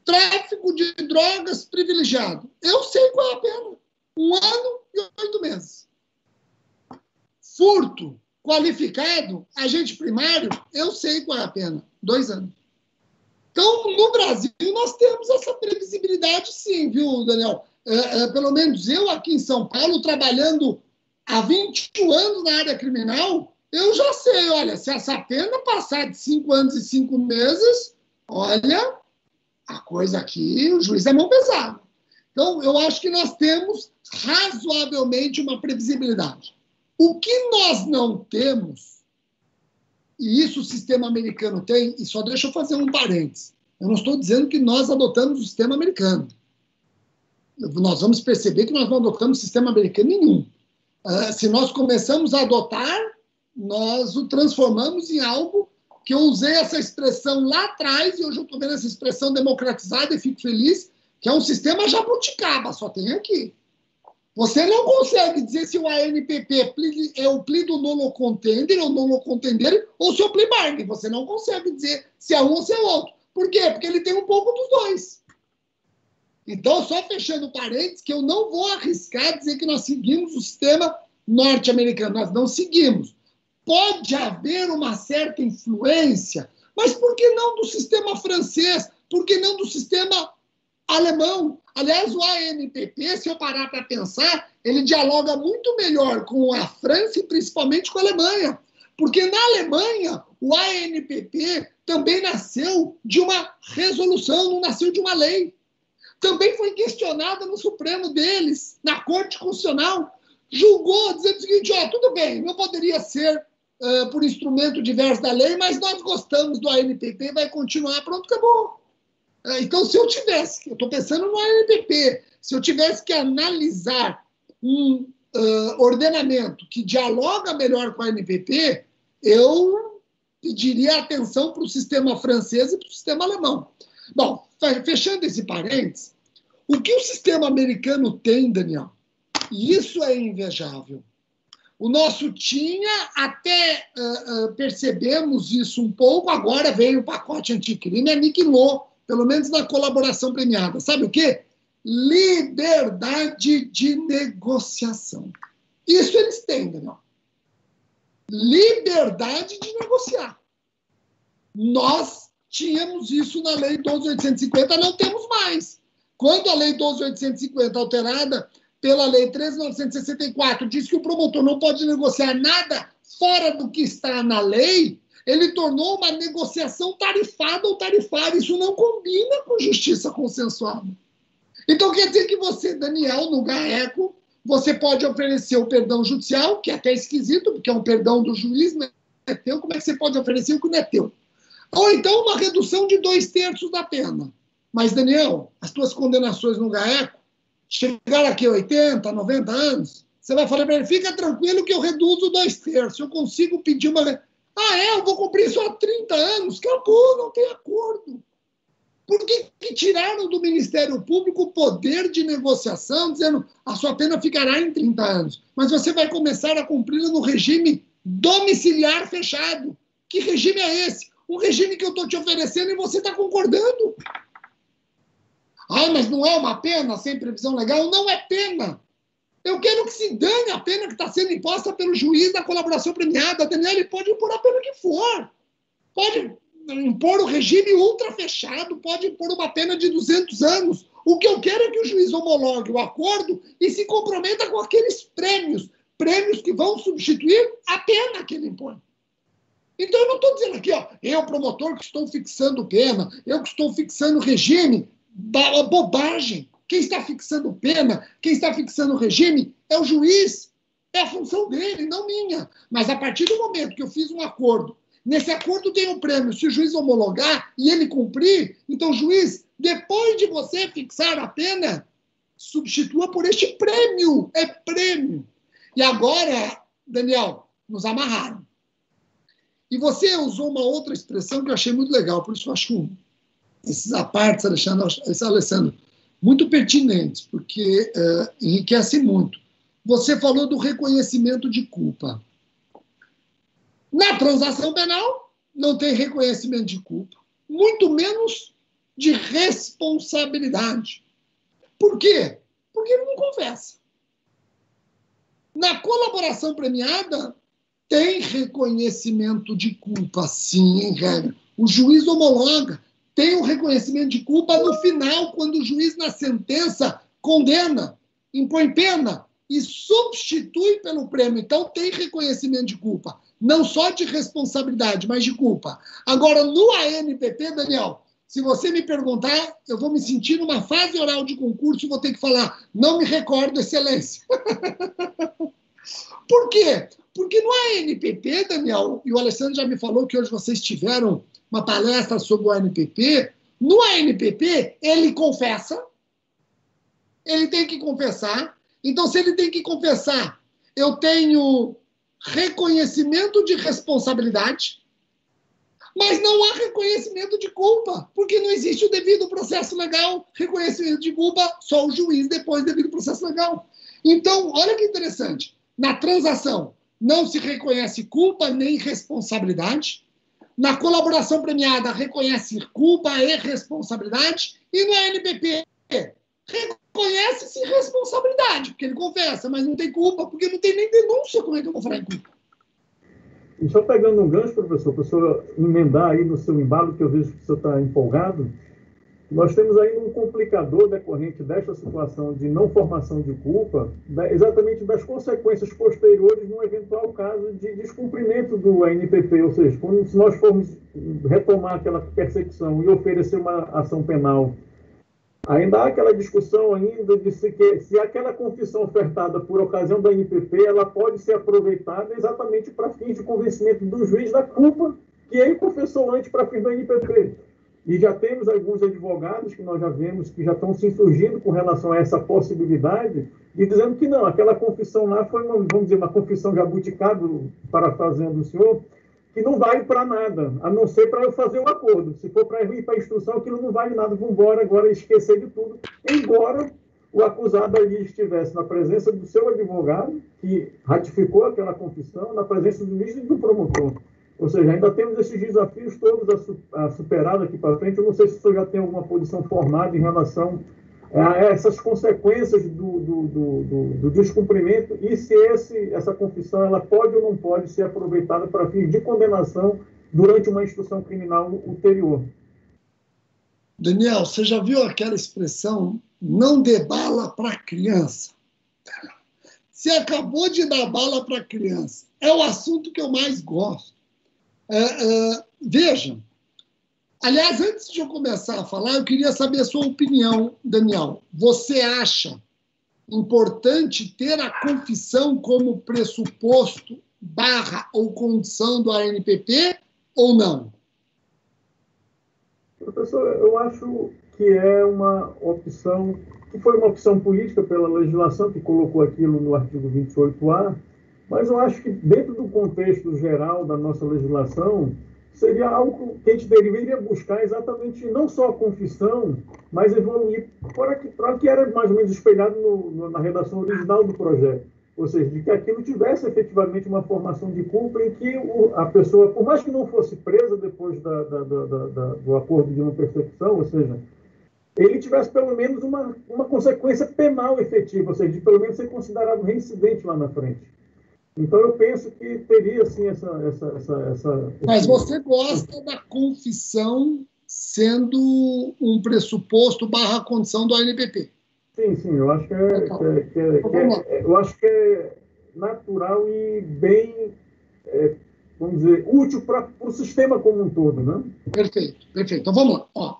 Tráfico de drogas privilegiado. Eu sei qual é a pena. 1 ano e 8 meses. Furto qualificado, agente primário, eu sei qual é a pena. 2 anos. Então, no Brasil, nós temos essa previsibilidade, sim, viu, Daniel? Pelo menos eu, aqui em São Paulo, trabalhando há 21 anos na área criminal, eu já sei, olha, se essa pena passar de 5 anos e 5 meses, olha, a coisa aqui, o juiz é mão pesada. Então, eu acho que nós temos razoavelmente uma previsibilidade. O que nós não temos, e isso o sistema americano tem, e só deixa eu fazer um parênteses. Eu não estou dizendo que nós adotamos o sistema americano. Nós vamos perceber que nós não adotamos sistema americano nenhum. Se nós começamos a adotar, nós o transformamos em algo que eu usei essa expressão lá atrás, e hoje eu estou vendo essa expressão democratizada e fico feliz, que é um sistema jabuticaba, só tem aqui. Você não consegue dizer se o ANPP é o plea do nono contender ou nono contender ou se é o plea bargain. Você não consegue dizer se é um ou se é outro. Por quê? Porque ele tem um pouco dos dois. Então, só fechando parênteses, que eu não vou arriscar dizer que nós seguimos o sistema norte-americano. Nós não seguimos. Pode haver uma certa influência, mas por que não do sistema francês? Por que não do sistema alemão? Aliás, o ANPP, se eu parar para pensar, ele dialoga muito melhor com a França e principalmente com a Alemanha. Porque na Alemanha, o ANPP também nasceu de uma resolução, não nasceu de uma lei. Também foi questionada no Supremo deles, na Corte Constitucional. Julgou, dizendo o seguinte, tudo bem, não poderia ser por instrumento diverso da lei, mas nós gostamos do ANPP, vai continuar, pronto, acabou. Então, se eu tivesse, eu estou pensando no ANPP, se eu tivesse que analisar um ordenamento que dialoga melhor com a ANPP, eu pediria atenção para o sistema francês e para o sistema alemão. Bom, fechando esse parênteses, o que o sistema americano tem, Daniel, e isso é invejável. O nosso tinha, até percebemos isso um pouco, agora veio o pacote anticrime e aniquilou, pelo menos na colaboração premiada. Sabe o quê? Liberdade de negociação. Isso eles têm, Daniel. Liberdade de negociar. Nós tínhamos isso na Lei 12.850, não temos mais. Quando a Lei 12.850, alterada pela Lei 13.964, diz que o promotor não pode negociar nada fora do que está na lei, ele tornou uma negociação tarifada ou tarifária. Isso não combina com justiça consensuada. Então, quer dizer que você, Daniel, no GAECO, você pode oferecer o perdão judicial, que é até esquisito, porque é um perdão do juiz, não é teu. Como é que você pode oferecer o que não é teu? Ou então uma redução de 2/3 da pena. Mas, Daniel, as tuas condenações no GAECO, chegar aqui a 80, 90 anos, você vai falar para ele, fica tranquilo que eu reduzo 2/3. Eu consigo pedir uma... eu vou cumprir só 30 anos. Acabou, não tem acordo. Por que tiraram do Ministério Público o poder de negociação, dizendo a sua pena ficará em 30 anos, mas você vai começar a cumpri-la no regime domiciliar fechado? Que regime é esse? Um regime que eu estou te oferecendo e você está concordando. Mas não é uma pena sem previsão legal? Não é pena. Eu quero que se dane a pena que está sendo imposta pelo juiz da colaboração premiada. Daniel, ele pode impor a pena que for. Pode impor o regime ultra fechado, pode impor uma pena de 200 anos. O que eu quero é que o juiz homologue o acordo e se comprometa com aqueles prêmios que vão substituir a pena que ele impõe. Então, eu não estou dizendo aqui, eu, promotor, que estou fixando pena, eu que estou fixando regime, bobagem. Quem está fixando pena, quem está fixando regime é o juiz. É a função dele, não minha. Mas a partir do momento que eu fiz um acordo, nesse acordo tem um prêmio, se o juiz homologar e ele cumprir, então, juiz, depois de você fixar a pena, substitua por este prêmio. É prêmio. E agora, Daniel, nos amarraram. E você usou uma outra expressão que eu achei muito legal, por isso eu acho esses apartes, Alessandro, muito pertinentes, porque enriquece muito. Você falou do reconhecimento de culpa. Na transação penal, não tem reconhecimento de culpa, muito menos de responsabilidade. Por quê? Porque ele não confessa. Na colaboração premiada, tem reconhecimento de culpa, sim, em regra. O juiz homologa, tem o reconhecimento de culpa no final, quando o juiz, na sentença, condena, impõe pena e substitui pelo prêmio. Então, tem reconhecimento de culpa. Não só de responsabilidade, mas de culpa. Agora, no ANPP, Daniel, se você me perguntar, eu vou me sentir numa fase oral de concurso e vou ter que falar, não me recordo, excelência. Por quê? Porque no ANPP, Daniel, e o Alessandro já me falou que hoje vocês tiveram uma palestra sobre o ANPP, no ANPP, ele confessa, ele tem que confessar. Então, se ele tem que confessar, eu tenho reconhecimento de responsabilidade. Mas não há reconhecimento de culpa, porque não existe o devido processo legal. Reconhecimento de culpa, só o juiz depois do devido processo legal. Então, olha que interessante. Na transação, não se reconhece culpa nem responsabilidade. Na colaboração premiada, reconhece culpa e responsabilidade. E no ANPP, reconhece-se responsabilidade, porque ele confessa, mas não tem culpa, porque não tem nem denúncia. Como é que eu vou falar em culpa? E só pegando um gancho, professor, para o senhor emendar aí no seu embalo, que eu vejo que o senhor está empolgado, nós temos ainda um complicador decorrente desta situação de não formação de culpa, exatamente das consequências posteriores num eventual caso de descumprimento do ANPP, ou seja, se nós formos retomar aquela persecução e oferecer uma ação penal, ainda há aquela discussão ainda de se aquela confissão ofertada por ocasião da ANPP, ela pode ser aproveitada exatamente para fins de convencimento do juiz da culpa que ele confessou antes para fins da ANPP. E já temos alguns advogados que nós já vemos que já estão se insurgindo com relação a essa possibilidade e dizendo que não, aquela confissão lá foi, vamos dizer, uma confissão jabuticaba, parafraseando o senhor, que não vale para nada, a não ser para eu fazer o acordo. Se for para ir para a instrução, aquilo não vale nada, vamos embora agora esquecer de tudo, embora o acusado ali estivesse na presença do seu advogado, que ratificou aquela confissão, na presença do juiz e do promotor. Ou seja, ainda temos esses desafios todos a superar daqui para frente. Eu não sei se o senhor já tem alguma posição formada em relação a essas consequências do descumprimento e se essa confissão ela pode ou não pode ser aproveitada para fins de condenação durante uma instrução criminal ulterior. Daniel, você já viu aquela expressão não dê bala para criança? Você acabou de dar bala para criança. É o assunto que eu mais gosto. Veja, aliás, antes de eu começar a falar, eu queria saber a sua opinião, Daniel. Você acha importante ter a confissão como pressuposto / ou condição do ANPP ou não? Professor, eu acho que é uma opção, que foi uma opção política pela legislação que colocou aquilo no artigo 28A, mas eu acho que dentro do contexto geral da nossa legislação, seria algo que a gente deveria buscar exatamente não só a confissão, mas evoluir para que era mais ou menos espelhado na redação original do projeto. Ou seja, de que aquilo tivesse efetivamente uma formação de culpa em que a pessoa, por mais que não fosse presa depois do acordo de uma persecução, ou seja, ele tivesse pelo menos uma consequência penal efetiva, ou seja, de pelo menos ser considerado reincidente lá na frente. Então, eu penso que teria, sim, essa... Mas você gosta da confissão sendo um pressuposto / condição do ANPP? Sim, eu acho eu acho que é natural e bem, vamos dizer, útil para o sistema como um todo, né? Perfeito. Então, vamos lá.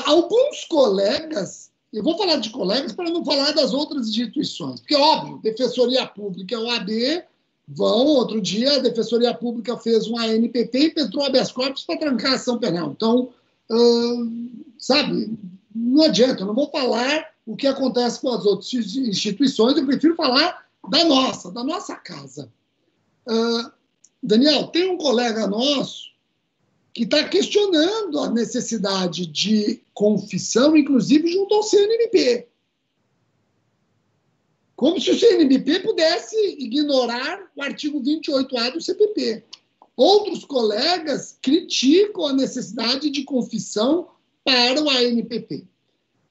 Alguns colegas... Eu vou falar de colegas para não falar das outras instituições. Porque, óbvio, Defensoria Pública e OAB outro dia, a Defensoria Pública fez um ANPP e petrou habeas corpus para trancar a ação penal. Então, sabe, não adianta, eu não vou falar o que acontece com as outras instituições, eu prefiro falar da nossa casa. Daniel, tem um colega nosso que está questionando a necessidade de confissão, inclusive junto ao CNMP. Como se o CNMP pudesse ignorar o artigo 28A do CPP. Outros colegas criticam a necessidade de confissão para o ANPP.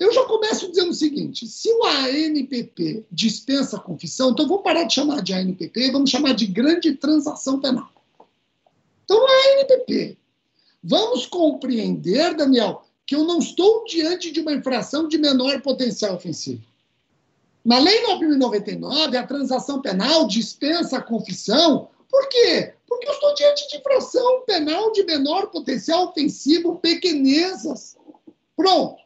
Eu já começo dizendo o seguinte, se o ANPP dispensa a confissão, então vamos parar de chamar de ANPP e vamos chamar de grande transação penal. Então, o ANPP. Vamos compreender, Daniel, que eu não estou diante de uma infração de menor potencial ofensivo. Na Lei 9.099, a transação penal dispensa a confissão. Por quê? Porque eu estou diante de infração penal de menor potencial ofensivo, pequenezas. Pronto.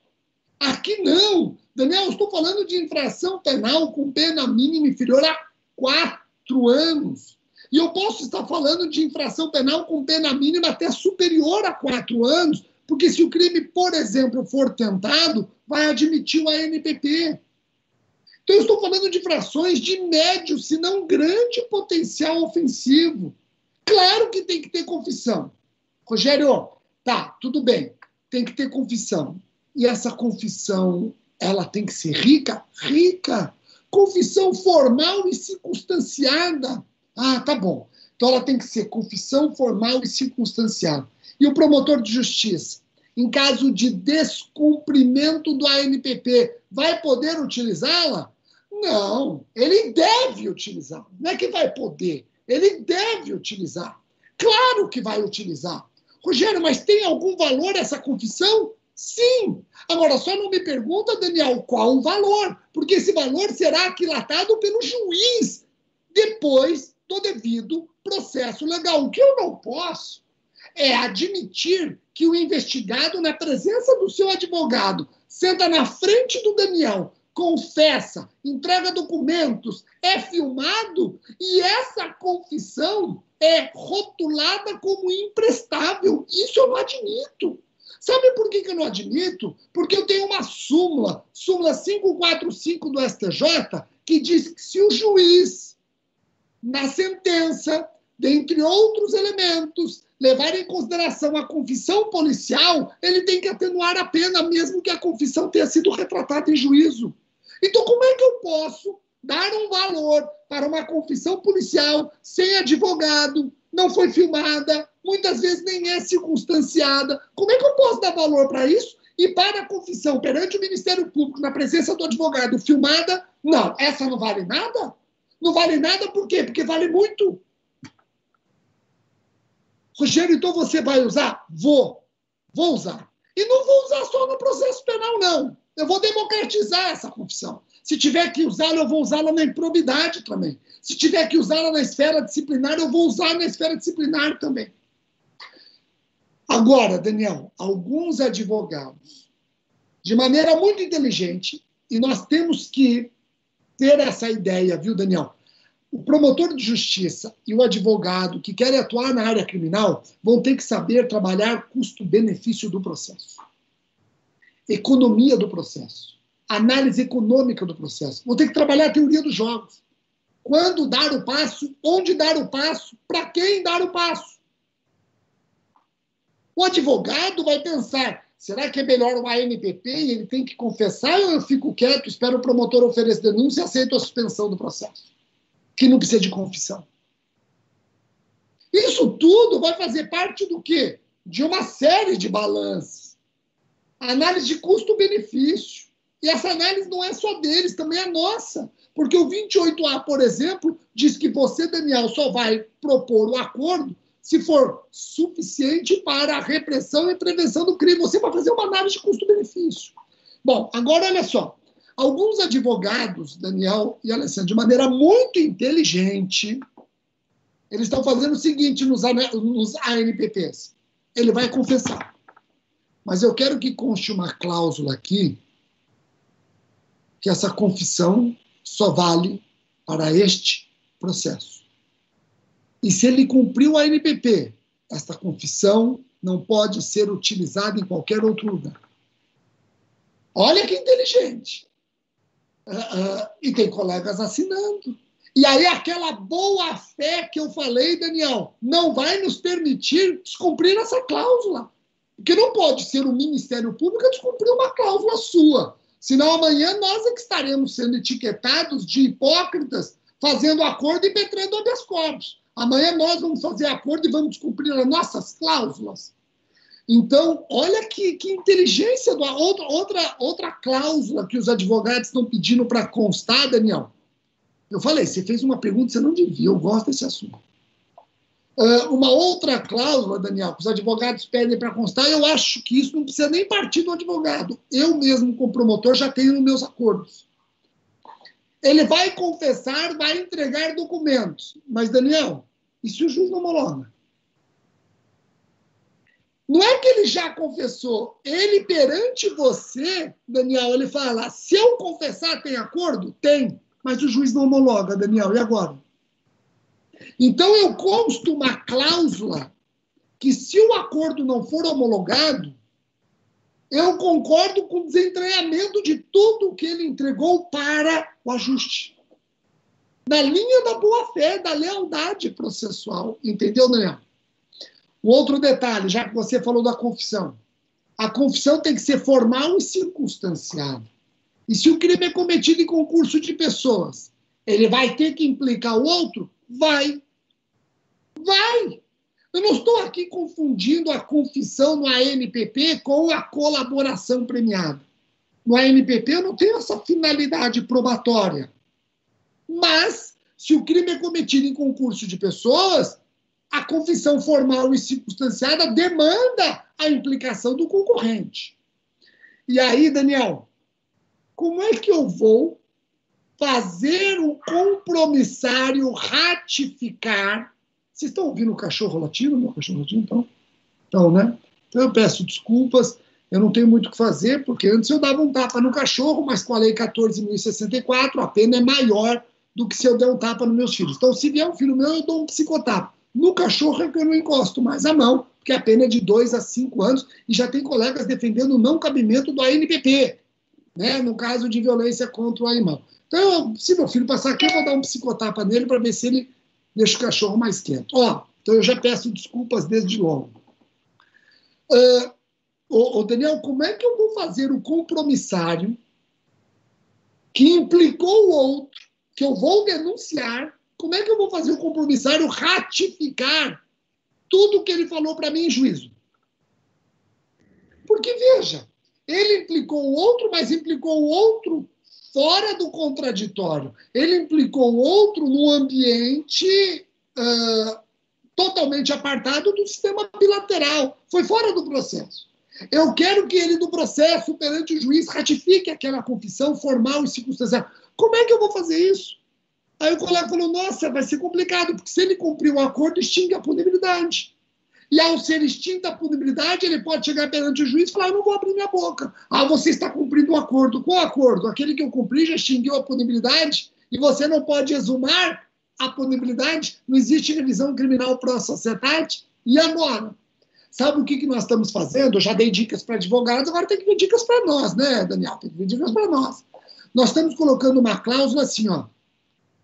Aqui não. Daniel, eu estou falando de infração penal com pena mínima inferior a 4 anos. E eu posso estar falando de infração penal com pena mínima até superior a 4 anos, porque se o crime, por exemplo, for tentado, vai admitir o ANPP. Então, eu estou falando de infrações de médio, se não grande potencial ofensivo. Claro que tem que ter confissão. Rogério, tá, tudo bem, tem que ter confissão. E essa confissão, ela tem que ser rica? Rica. Confissão formal e circunstanciada. Ah, tá bom. Então ela tem que ser confissão formal e circunstanciada. E o promotor de justiça, em caso de descumprimento do ANPP, vai poder utilizá-la? Não, ele deve utilizar. Não é que vai poder, ele deve utilizar. Claro que vai utilizar. Rogério, mas tem algum valor essa confissão? Sim. Agora, só não me pergunta, Daniel, qual o valor, porque esse valor será aquilatado pelo juiz depois do devido processo legal. O que eu não posso é admitir que o investigado, na presença do seu advogado, senta na frente do Daniel, confessa, entrega documentos, é filmado e essa confissão é rotulada como imprestável. Isso eu não admito. Sabe por que eu não admito? Porque eu tenho uma súmula 545 do STJ, que diz que se o juiz, na sentença, dentre outros elementos, levar em consideração a confissão policial, ele tem que atenuar a pena, mesmo que a confissão tenha sido retratada em juízo. Então, como é que eu posso dar um valor para uma confissão policial sem advogado, não foi filmada, muitas vezes nem é circunstanciada? Como é que eu posso dar valor para isso? E para a confissão perante o Ministério Público, na presença do advogado, filmada, não, essa não vale nada? Não vale nada por quê? Porque vale muito. Rogério, então você vai usar? Vou usar. E não vou usar só no processo penal, não. Eu vou democratizar essa confissão. Se tiver que usá-la, eu vou usá-la na improbidade também. Se tiver que usá-la na esfera disciplinar, eu vou usar na esfera disciplinar também. Agora, Daniel, alguns advogados, de maneira muito inteligente, e nós temos que ter essa ideia, viu, Daniel? O promotor de justiça e o advogado que querem atuar na área criminal vão ter que saber trabalhar custo-benefício do processo, economia do processo, análise econômica do processo. Vão ter que trabalhar a teoria dos jogos. Quando dar o passo, onde dar o passo, para quem dar o passo. O advogado vai pensar, será que é melhor o ANPP e ele tem que confessar ou eu fico quieto, espero o promotor oferecer denúncia e aceito a suspensão do processo? Que não precisa de confissão. Isso tudo vai fazer parte do quê? De uma série de balanços. Análise de custo-benefício. E essa análise não é só deles, também é nossa. Porque o 28A, por exemplo, diz que você, Daniel, só vai propor o acordo se for suficiente para a repressão e prevenção do crime. Você vai fazer uma análise de custo-benefício. Bom, agora olha só. Alguns advogados, Daniel e Alessandro, de maneira muito inteligente, eles estão fazendo o seguinte nos ANPPs. Ele vai confessar. Mas eu quero que conste uma cláusula aqui que essa confissão só vale para este processo. E se ele cumpriu a ANPP, esta confissão não pode ser utilizada em qualquer outro lugar. Olha que inteligente. E tem colegas assinando. E aí aquela boa-fé que eu falei, Daniel, não vai nos permitir descumprir essa cláusula. Porque não pode ser o Ministério Público a descumprir uma cláusula sua. Senão amanhã nós é que estaremos sendo etiquetados de hipócritas, fazendo acordo e impetrando habeas corpus. Amanhã nós vamos fazer acordo e vamos descumprir as nossas cláusulas. Então, olha que inteligência. Outra cláusula que os advogados estão pedindo para constar, Daniel. Eu falei, você fez uma pergunta, você não devia, eu gosto desse assunto. Uma outra cláusula, Daniel, que os advogados pedem para constar, eu acho que isso não precisa nem partir do advogado. Eu mesmo, como promotor, já tenho nos meus acordos. Ele vai confessar, vai entregar documentos. Mas, Daniel, e se o juiz não homologa? Não é que ele já confessou. Ele, perante você, Daniel, ele fala, se eu confessar, tem acordo? Tem. Mas o juiz não homologa, Daniel. E agora? Então, eu consto uma cláusula que, se o acordo não for homologado, eu concordo com o desentranhamento de tudo o que ele entregou para o ajuste. Na linha da boa-fé, da lealdade processual. Entendeu, Daniel? Um outro detalhe, já que você falou da confissão. A confissão tem que ser formal e circunstanciada. E se o crime é cometido em concurso de pessoas, ele vai ter que implicar o outro? Vai. Vai. Eu não estou aqui confundindo a confissão no ANPP com a colaboração premiada. No ANPP eu não tenho essa finalidade probatória. Mas, se o crime é cometido em concurso de pessoas, a confissão formal e circunstanciada demanda a implicação do concorrente. E aí, Daniel, como é que eu vou fazer o compromissário ratificar? Vocês estão ouvindo o cachorro latindo? Meu cachorro latindo, então? Então, né? Então eu peço desculpas, eu não tenho muito o que fazer, porque antes eu dava um tapa no cachorro, mas com a lei 14.064, a pena é maior do que se eu der um tapa nos meus filhos. Então, se vier um filho meu, eu dou um psicotapa. No cachorro é que eu não encosto mais a mão, porque a pena é de 2 a 5 anos, e já tem colegas defendendo o não cabimento do ANPP, né, no caso de violência contra o animal. Então, se meu filho passar aqui, eu vou dar um psicotapa nele para ver se ele deixa o cachorro mais quieto. Então eu já peço desculpas desde logo. Daniel, como é que eu vou fazer o compromissário que implicou o outro, que eu vou denunciar, como é que eu vou fazer o compromissário ratificar tudo que ele falou para mim em juízo? Porque, veja, ele implicou o outro, mas implicou o outro fora do contraditório. Ele implicou o outro no ambiente totalmente apartado do sistema bilateral. Foi fora do processo. Eu quero que ele, do processo, perante o juiz, ratifique aquela confissão formal e circunstancial. Como é que eu vou fazer isso? Aí o colega falou, nossa, vai ser complicado, porque se ele cumprir o acordo, extingue a punibilidade. E ao ser extinta a punibilidade, ele pode chegar perante o juiz e falar, eu não vou abrir minha boca. Você está cumprindo o acordo. Qual acordo? Aquele que eu cumpri já extinguiu a punibilidade e você não pode exumar a punibilidade? Não existe revisão criminal para a sociedade? E agora? Sabe o que nós estamos fazendo? Eu já dei dicas para advogados, agora tem que ver dicas para nós, né, Daniel? Tem que ver dicas para nós. Nós estamos colocando uma cláusula assim,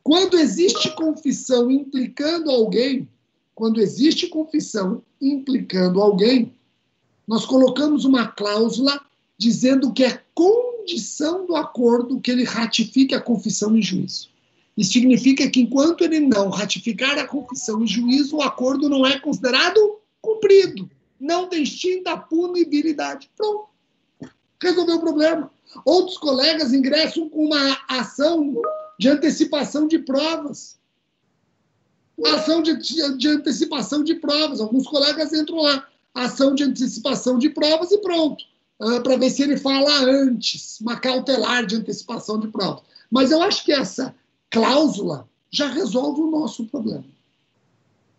quando existe confissão implicando alguém, nós colocamos uma cláusula dizendo que é condição do acordo que ele ratifique a confissão em juízo. Isso significa que enquanto ele não ratificar a confissão em juízo, o acordo não é considerado cumprido. Não tem extinta a punibilidade. Pronto. Resolveu o problema. Outros colegas ingressam com uma ação de antecipação de provas. Ação de antecipação de provas. Alguns colegas entram lá. Ação de antecipação de provas e pronto. Para ver se ele fala antes. Uma cautelar de antecipação de provas. Mas eu acho que essa cláusula já resolve o nosso problema.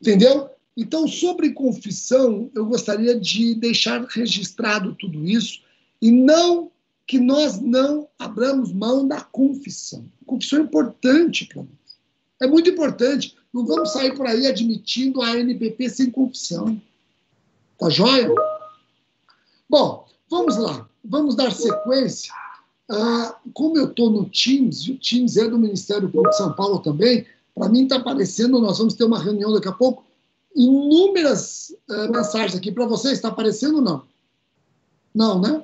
Entendeu? Então, sobre confissão, eu gostaria de deixar registrado tudo isso e não que nós não abramos mão da confissão. A confissão é importante para nós. É muito importante. Não vamos sair por aí admitindo a ANPP sem confissão. Tá joia? Bom, vamos lá. Vamos dar sequência. Como eu estou no Teams, e o Teams é do Ministério Público de São Paulo também, para mim está aparecendo, nós vamos ter uma reunião daqui a pouco, inúmeras mensagens aqui. Para vocês, está aparecendo ou não? Não, né?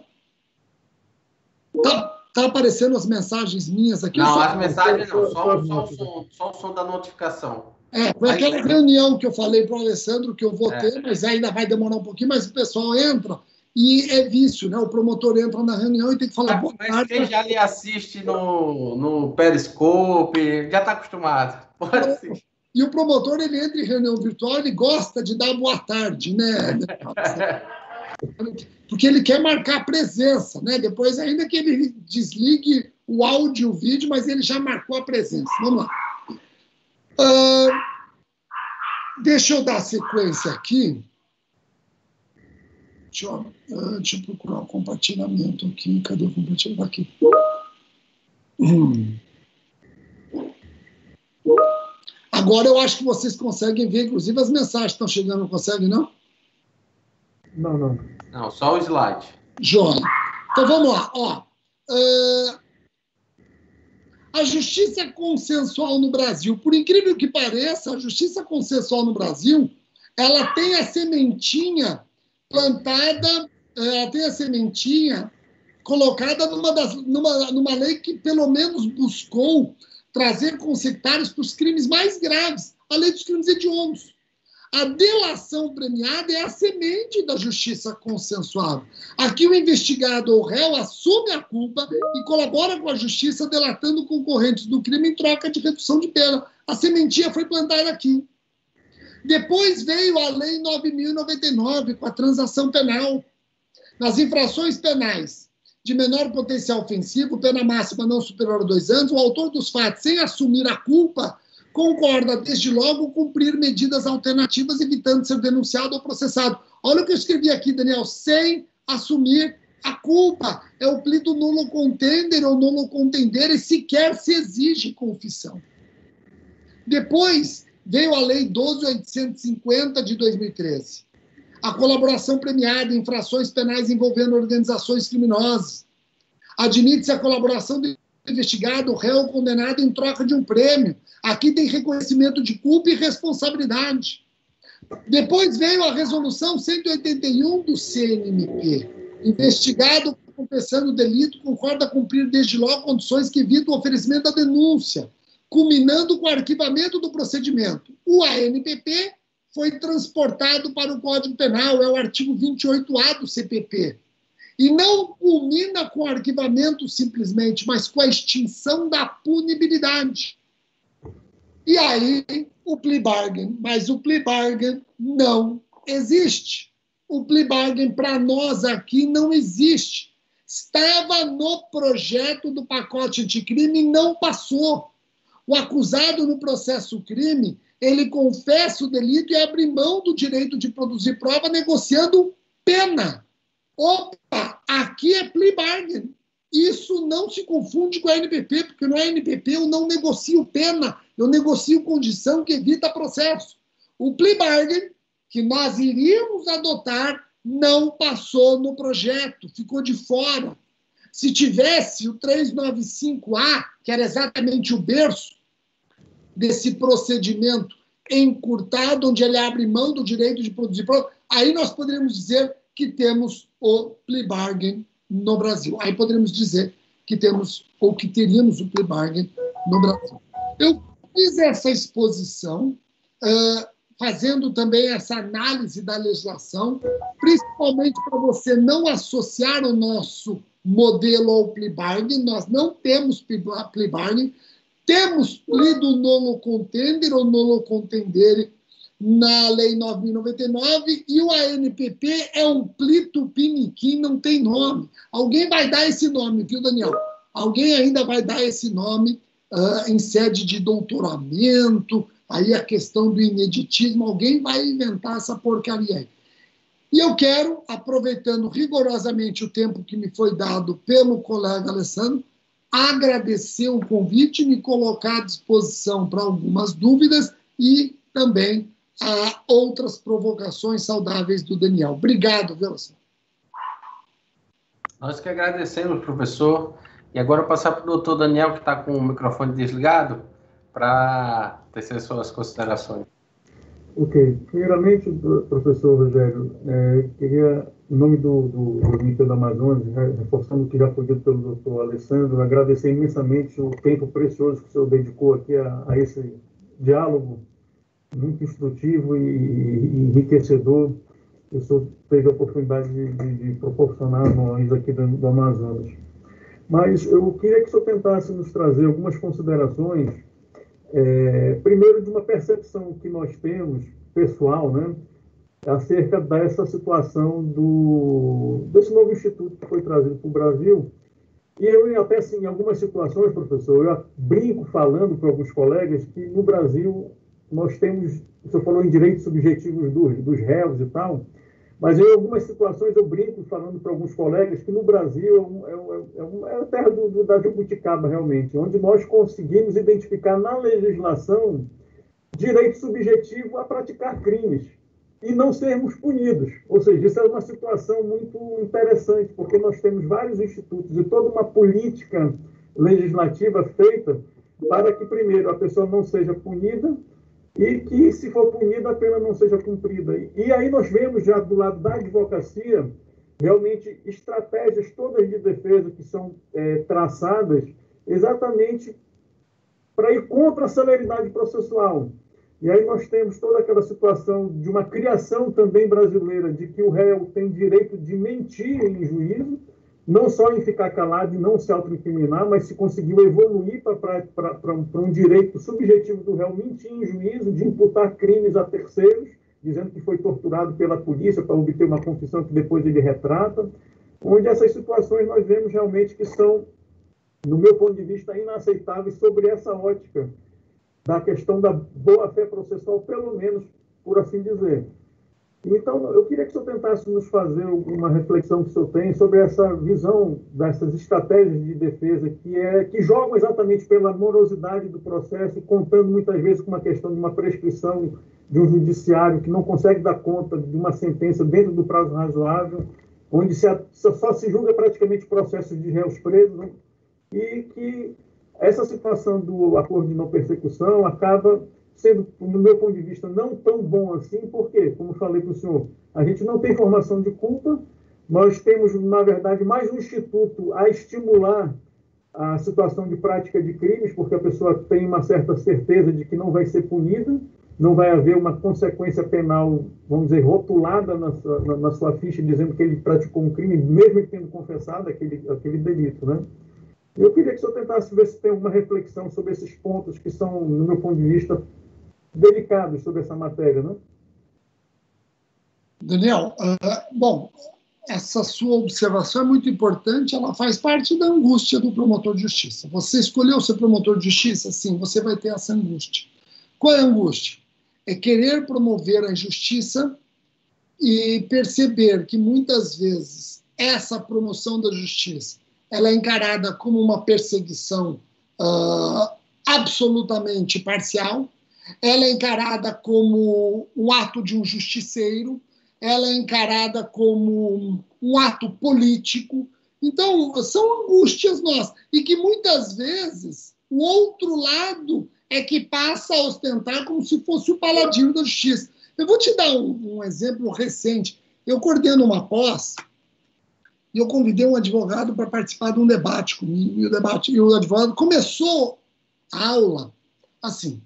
Tá aparecendo as mensagens minhas aqui? Não, as mensagens não, só o som da notificação. Foi aquela reunião que eu falei para o Alessandro que eu vou ter, mas ainda vai demorar um pouquinho, mas o pessoal entra e é vício, né? O promotor entra na reunião e tem que falar boa tarde. Mas quem já lhe assiste no Periscope, já está acostumado. Pode ser. E o promotor, ele entra em reunião virtual, ele gosta de dar boa tarde, né? Porque ele quer marcar a presença, né? Depois, ainda que ele desligue o áudio e o vídeo, mas ele já marcou a presença. Vamos lá. Deixa eu dar sequência aqui. Deixa eu procurar o compartilhamento aqui. Cadê o compartilhamento? Aqui. Agora eu acho que vocês conseguem ver, inclusive, as mensagens que estão chegando. Não conseguem, não? Não. Não, só o slide. Joia. Então, vamos lá. A justiça consensual no Brasil, por incrível que pareça, a justiça consensual no Brasil, ela tem a sementinha plantada, ela tem a sementinha colocada numa lei que, pelo menos, buscou trazer conceptários para os crimes mais graves, a lei dos crimes hediondos. A delação premiada é a semente da justiça consensual. Aqui o investigado ou réu assume a culpa e colabora com a justiça, delatando concorrentes do crime em troca de redução de pena. A sementinha foi plantada aqui. Depois veio a Lei 9.099, com a transação penal. Nas infrações penais de menor potencial ofensivo, pena máxima não superior a 2 anos, o autor dos fatos, sem assumir a culpa, concorda, desde logo, cumprir medidas alternativas, evitando ser denunciado ou processado. Olha o que eu escrevi aqui, Daniel, sem assumir a culpa. É o plido nulo contender ou nulo contender, e sequer se exige confissão. Depois veio a Lei 12.850, de 2013. A colaboração premiada em infrações penais envolvendo organizações criminosas. Admite-se a colaboração do investigado, réu condenado em troca de um prêmio. Aqui tem reconhecimento de culpa e responsabilidade. Depois veio a resolução 181 do CNMP. Investigado confessando o delito concorda cumprir desde logo condições que evitam o oferecimento da denúncia, culminando com o arquivamento do procedimento. O ANPP foi transportado para o Código Penal, é o artigo 28A do CPP. E não culmina com o arquivamento simplesmente, mas com a extinção da punibilidade. E aí, o plea bargain. Mas o plea bargain não existe. O plea bargain, para nós aqui, não existe. Estava no projeto do pacote anticrime e não passou. O acusado no processo crime, ele confessa o delito e abre mão do direito de produzir prova negociando pena. Opa, aqui é plea bargain. Isso não se confunde com a NPP, porque no ANPP eu não negocio pena, eu negocio condição que evita processo. O plea bargain, que nós iríamos adotar, não passou no projeto, ficou de fora. Se tivesse o 395A, que era exatamente o berço desse procedimento encurtado, onde ele abre mão do direito de produzir prova, aí nós poderíamos dizer que temos o plea bargain no Brasil. Aí poderíamos dizer que temos, ou que teríamos o plea bargain no Brasil. Eu fiz essa exposição, fazendo também essa análise da legislação, principalmente para você não associar o nosso modelo ao plea bargain. Nós não temos plea bargain, temos plido nulo contender ou nulo contendere na Lei 9.099, e o ANPP é um plito piniquim, não tem nome. Alguém vai dar esse nome, viu, Daniel? Alguém ainda vai dar esse nome em sede de doutoramento, aí a questão do ineditismo, alguém vai inventar essa porcaria aí. E eu quero, aproveitando rigorosamente o tempo que me foi dado pelo colega Alessandro, agradecer o convite, me colocar à disposição para algumas dúvidas e também a outras provocações saudáveis do Daniel. Obrigado, viu, Alessandro? Nós que agradecemos, professor. E agora eu passar para o doutor Daniel, que está com o microfone desligado, para tecer suas considerações. Ok. Primeiramente, professor Rogério, queria, em nome do Ministério da Amazônia, reforçando o que já foi dito pelo doutor Alessandro, agradecer imensamente o tempo precioso que o senhor dedicou aqui a esse diálogo muito instrutivo e enriquecedor. O senhor teve a oportunidade de proporcionar a nós aqui do Amazonas. Mas eu queria que o senhor tentasse nos trazer algumas considerações, primeiro de uma percepção que nós temos, pessoal, né, acerca dessa situação desse novo instituto que foi trazido para o Brasil. E eu até, assim, em algumas situações, professor, eu brinco falando para alguns colegas que no Brasil nós temos, o senhor falou em direitos subjetivos dos réus e tal, mas em algumas situações eu brinco falando para alguns colegas que no Brasil é a terra da jabuticaba, realmente, onde nós conseguimos identificar na legislação direito subjetivo a praticar crimes e não sermos punidos. Ou seja, isso é uma situação muito interessante, porque nós temos vários institutos e toda uma política legislativa feita para que, primeiro, a pessoa não seja punida e que, se for punida, a pena não seja cumprida. E aí nós vemos já do lado da advocacia, realmente, estratégias todas de defesa que são traçadas exatamente para ir contra a celeridade processual. E aí nós temos toda aquela situação de uma criação também brasileira de que o réu tem direito de mentir em juízo, não só em ficar calado e não se autoincriminar, mas se conseguiu evoluir para um direito subjetivo do réu mentir em juízo, de imputar crimes a terceiros, dizendo que foi torturado pela polícia para obter uma confissão que depois ele retrata, onde essas situações nós vemos realmente que são, no meu ponto de vista, inaceitáveis sobre essa ótica da questão da boa-fé processual, pelo menos, por assim dizer. Então, eu queria que o senhor tentasse nos fazer uma reflexão que o senhor tem sobre essa visão dessas estratégias de defesa que jogam exatamente pela morosidade do processo, contando muitas vezes com uma questão de uma prescrição de um judiciário que não consegue dar conta de uma sentença dentro do prazo razoável, onde só se julga praticamente processos de réus presos, né? E que essa situação do acordo de não persecução acaba sendo, no meu ponto de vista, não tão bom assim, porque, como falei para o senhor, a gente não tem formação de culpa, nós temos, na verdade, mais um instituto a estimular a situação de prática de crimes, porque a pessoa tem uma certa certeza de que não vai ser punida, não vai haver uma consequência penal, vamos dizer, rotulada na sua ficha, dizendo que ele praticou um crime, mesmo ele tendo confessado aquele delito, né? Eu queria que o senhor tentasse ver se tem alguma reflexão sobre esses pontos que são, no meu ponto de vista, delicados sobre essa matéria, né? Daniel, bom, essa sua observação é muito importante, ela faz parte da angústia do promotor de justiça. Você escolheu ser promotor de justiça? Sim, você vai ter essa angústia. Qual é a angústia? É querer promover a injustiça e perceber que, muitas vezes, essa promoção da justiça ela é encarada como uma perseguição absolutamente parcial, ela é encarada como um ato de um justiceiro, ela é encarada como um ato político. Então, são angústias nossas. E que, muitas vezes, o outro lado é que passa a ostentar como se fosse o paladino da justiça. Eu vou te dar um exemplo recente. Eu coordeno uma pós e eu convidei um advogado para participar de um debate comigo. E o advogado começou a aula assim.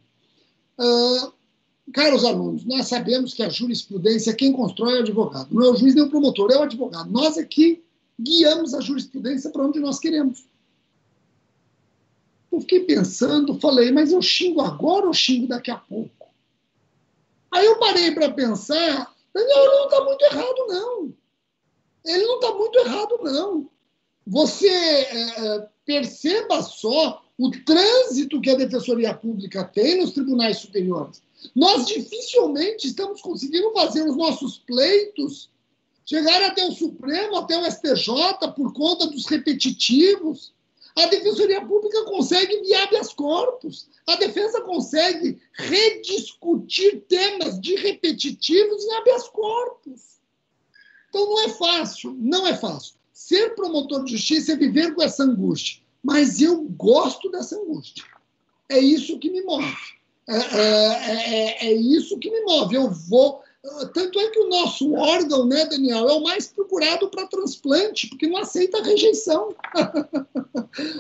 Caros alunos, nós sabemos que a jurisprudência, quem constrói é o advogado. Não é o juiz nem o promotor, é o advogado. Nós aqui guiamos a jurisprudência para onde nós queremos. Eu fiquei pensando, falei, mas eu xingo agora ou xingo daqui a pouco? Aí eu parei para pensar, Daniel, ele não está muito errado, não. Ele não está muito errado, não. Você perceba só o trânsito que a Defensoria Pública tem nos tribunais superiores. Nós dificilmente estamos conseguindo fazer os nossos pleitos chegar até o Supremo, até o STJ, por conta dos repetitivos. A Defensoria Pública consegue via habeas corpus. A defesa consegue rediscutir temas de repetitivos em habeas corpus. Então, não é fácil, não é fácil. Ser promotor de justiça é viver com essa angústia. Mas eu gosto dessa angústia. É isso que me move. É isso que me move. Eu vou... Tanto é que o nosso órgão, né, Daniel, é o mais procurado para transplante, porque não aceita rejeição.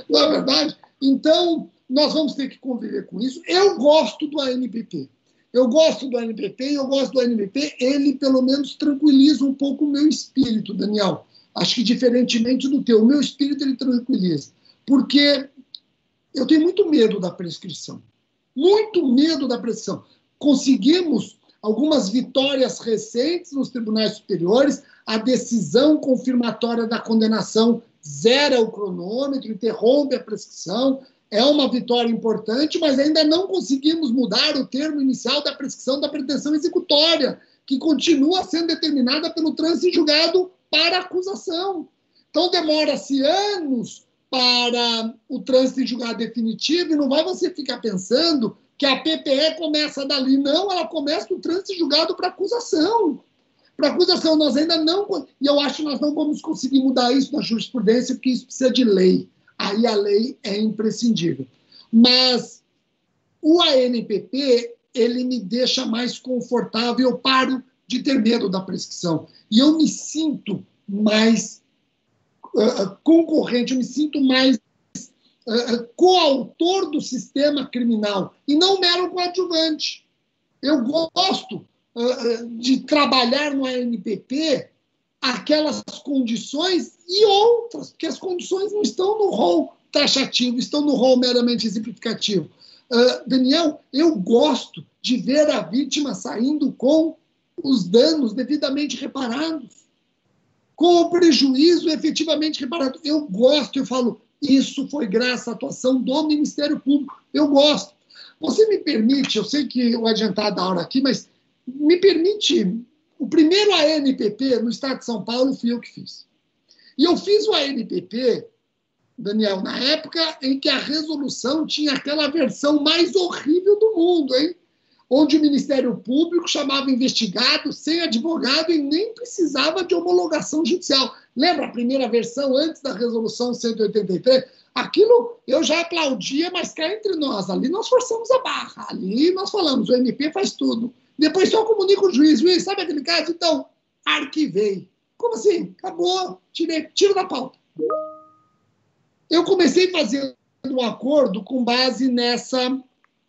Não é verdade? Então, nós vamos ter que conviver com isso. Eu gosto do ANPP. Eu gosto do ANPP e eu gosto do ANPP. Ele, pelo menos, tranquiliza um pouco o meu espírito, Daniel. Acho que, diferentemente do teu, o meu espírito ele tranquiliza. Porque eu tenho muito medo da prescrição. Muito medo da prescrição. Conseguimos algumas vitórias recentes nos tribunais superiores, a decisão confirmatória da condenação zera o cronômetro, interrompe a prescrição, é uma vitória importante, mas ainda não conseguimos mudar o termo inicial da prescrição da pretensão executória, que continua sendo determinada pelo trânsito em julgado para acusação. Então, demora-se anos para o trânsito em julgado definitivo, e não vai você ficar pensando que a PPE começa dali. Não, ela começa o trânsito em julgado para acusação. Para acusação, nós ainda não... E eu acho que nós não vamos conseguir mudar isso na jurisprudência, porque isso precisa de lei. Aí a lei é imprescindível. Mas o ANPP, ele me deixa mais confortável, eu paro de ter medo da prescrição. E eu me sinto mais concorrente, eu me sinto mais coautor do sistema criminal e não mero coadjuvante. Eu gosto de trabalhar no ANPP aquelas condições e outras, porque as condições não estão no rol taxativo, estão no rol meramente exemplificativo. Daniel, eu gosto de ver a vítima saindo com os danos devidamente reparados, com o prejuízo efetivamente reparado. Eu gosto, eu falo, isso foi graças à atuação do Ministério Público. Eu gosto. Você me permite, eu sei que eu adiantar da hora aqui, mas me permite, o primeiro ANPP no estado de São Paulo fui eu que fiz. E eu fiz o ANPP, Daniel, na época em que a resolução tinha aquela versão mais horrível do mundo, hein? Onde o Ministério Público chamava investigado sem advogado e nem precisava de homologação judicial. Lembra a primeira versão, antes da resolução 183? Aquilo eu já aplaudia, mas cá entre nós, ali nós forçamos a barra, ali nós falamos, o MP faz tudo. Depois só comunica o juiz, sabe aquele caso? Então, arquivei. Como assim? Acabou, tiro da pauta. Eu comecei fazendo um acordo com base nessa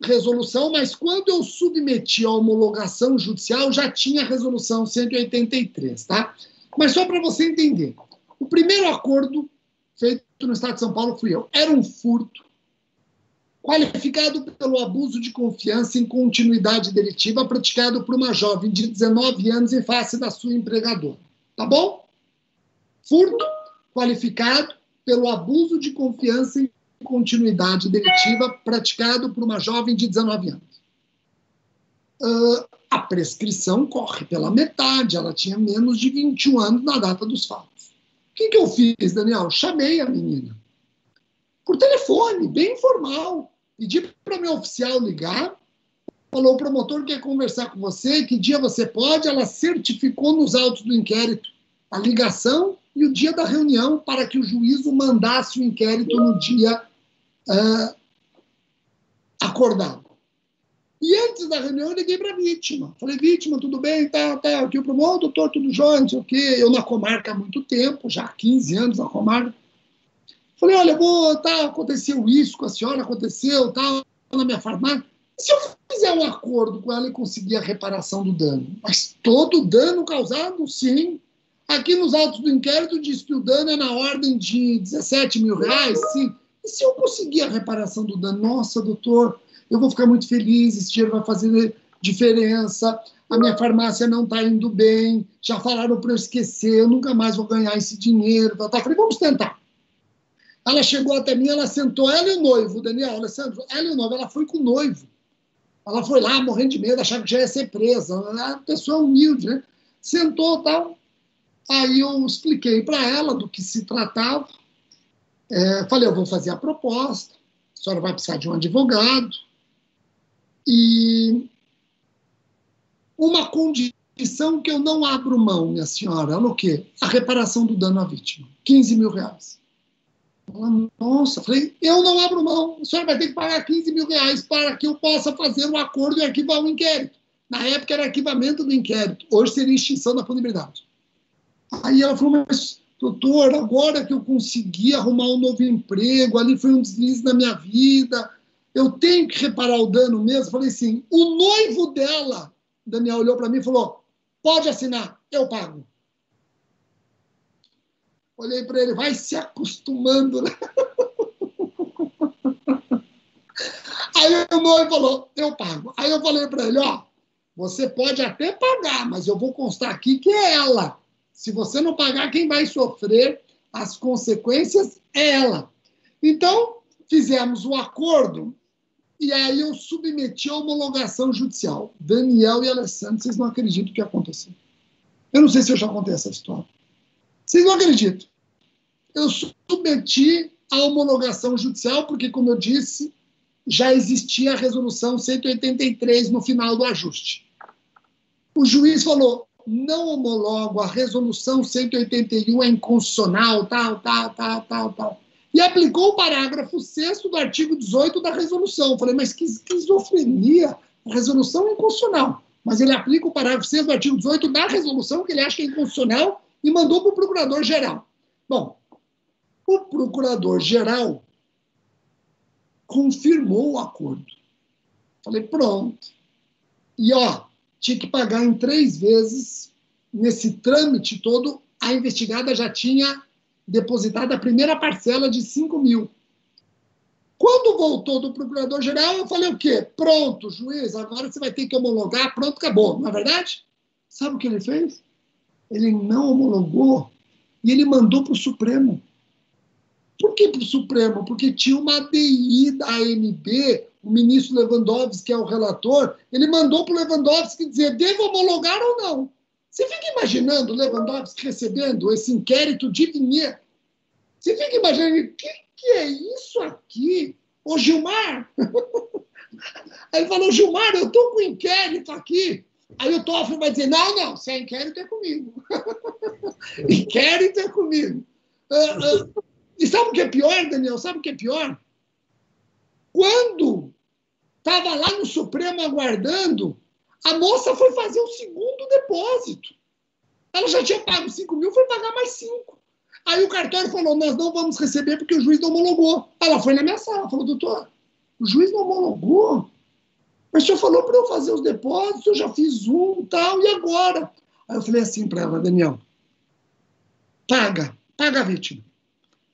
resolução, mas quando eu submeti a homologação judicial, já tinha a resolução 183, tá? Mas só para você entender, o primeiro acordo feito no estado de São Paulo fui eu. Era um furto qualificado pelo abuso de confiança em continuidade delitiva praticado por uma jovem de 19 anos em face da sua empregadora. Tá bom? Furto qualificado pelo abuso de confiança em continuidade delitiva praticado por uma jovem de 19 anos. A prescrição corre pela metade, ela tinha menos de 21 anos na data dos fatos. O que eu fiz, Daniel? Chamei a menina. Por telefone, bem informal. Pedi para meu oficial ligar, falou, o promotor quer conversar com você, que dia você pode? Ela certificou nos autos do inquérito a ligação e o dia da reunião para que o juízo mandasse o inquérito no dia acordado. E antes da reunião eu liguei para a vítima. Falei, vítima, tudo bem? Tá, aqui o promotor, doutor, tudo jóia, não sei o quê. Eu na comarca há muito tempo, já há 15 anos na comarca. Falei, olha, aconteceu isso com a senhora, aconteceu, na minha farmácia. E se eu fizer um acordo com ela e conseguir a reparação do dano? Mas todo o dano causado, sim. Aqui nos autos do inquérito diz que o dano é na ordem de 17 mil reais, sim. E se eu conseguir a reparação do dano? Nossa, doutor, eu vou ficar muito feliz, esse dinheiro vai fazer diferença, a minha farmácia não está indo bem, já falaram para eu esquecer, eu nunca mais vou ganhar esse dinheiro. Falei, vamos tentar. Ela chegou até mim, ela sentou, ela e o noivo, Daniel, Alessandro, ela e o noivo, ela foi com o noivo. Ela foi lá, morrendo de medo, achava que já ia ser presa. Ela era uma pessoa humilde, né? Sentou e tal. Aí eu expliquei para ela do que se tratava. Falei, eu vou fazer a proposta, a senhora vai precisar de um advogado. E uma condição que eu não abro mão, minha senhora, ela o quê? A reparação do dano à vítima, 15 mil reais. Ela, nossa, falei, eu não abro mão, a senhora vai ter que pagar 15 mil reais para que eu possa fazer um acordo e arquivar o inquérito. Na época era arquivamento do inquérito, hoje seria extinção da punibilidade. Aí ela falou, mas doutor, agora que eu consegui arrumar um novo emprego, ali foi um deslize na minha vida, eu tenho que reparar o dano mesmo? Falei assim, o noivo dela, Daniel olhou para mim e falou, pode assinar, eu pago. Olhei para ele, vai se acostumando, né? Aí o noivo falou, eu pago. Aí eu falei para ele, você pode até pagar, mas eu vou constar aqui que é ela. Se você não pagar, quem vai sofrer as consequências é ela. Então, fizemos o acordo e aí eu submeti a homologação judicial. Daniel e Alessandro, vocês não acreditam o que aconteceu. Eu não sei se eu já contei essa história. Vocês não acreditam. Eu submeti a homologação judicial porque, como eu disse, já existia a resolução 183 no final do ajuste. O juiz falou, não homologo, a resolução 181 é inconstitucional, tal. E aplicou o parágrafo 6º do artigo 18 da resolução. Falei, mas que esquizofrenia. A resolução é inconstitucional, mas ele aplica o parágrafo 6 do artigo 18 da resolução, que ele acha que é inconstitucional, e mandou para o procurador-geral. Bom, o procurador-geral confirmou o acordo. Falei, pronto. E, tinha que pagar em 3 vezes. Nesse trâmite todo, a investigada já tinha depositado a primeira parcela de 5 mil. Quando voltou do procurador-geral, eu falei o quê? Pronto, juiz, agora você vai ter que homologar, pronto, acabou. Não é verdade? Sabe o que ele fez? Ele não homologou e ele mandou para o Supremo. Por que para o Supremo? Porque tinha uma ADI da ANB, o ministro Lewandowski, que é o relator, ele mandou para o Lewandowski dizer, devo homologar ou não? Você fica imaginando o Lewandowski recebendo esse inquérito de vinheta? Você fica imaginando, o que é isso aqui? Ô, Gilmar! Aí ele falou, Gilmar, eu estou com o inquérito aqui. Aí o Toffoli vai dizer, não, se é inquérito é comigo. Inquérito é comigo. E sabe o que é pior, Daniel? Sabe o que é pior? Quando estava lá no Supremo aguardando, a moça foi fazer o segundo depósito. Ela já tinha pago 5 mil, foi pagar mais 5. Aí o cartório falou, nós não vamos receber porque o juiz não homologou. Ela foi na minha sala, falou, doutor, o juiz não homologou? Mas o senhor falou para eu fazer os depósitos, eu já fiz um e tal, e agora? Aí eu falei assim para ela, Daniel, paga a vítima.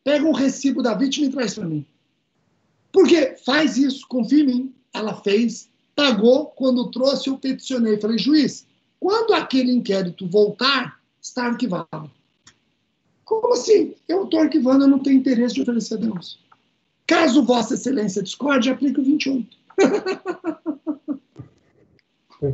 Pega um recibo da vítima e traz para mim. Porque faz isso, confia em mim. Ela fez, pagou, quando trouxe eu peticionei. Falei, juiz, quando aquele inquérito voltar, está arquivado. Como assim? Eu estou arquivando, eu não tenho interesse de oferecer denúncia. Caso Vossa Excelência discorde, aplique o 21.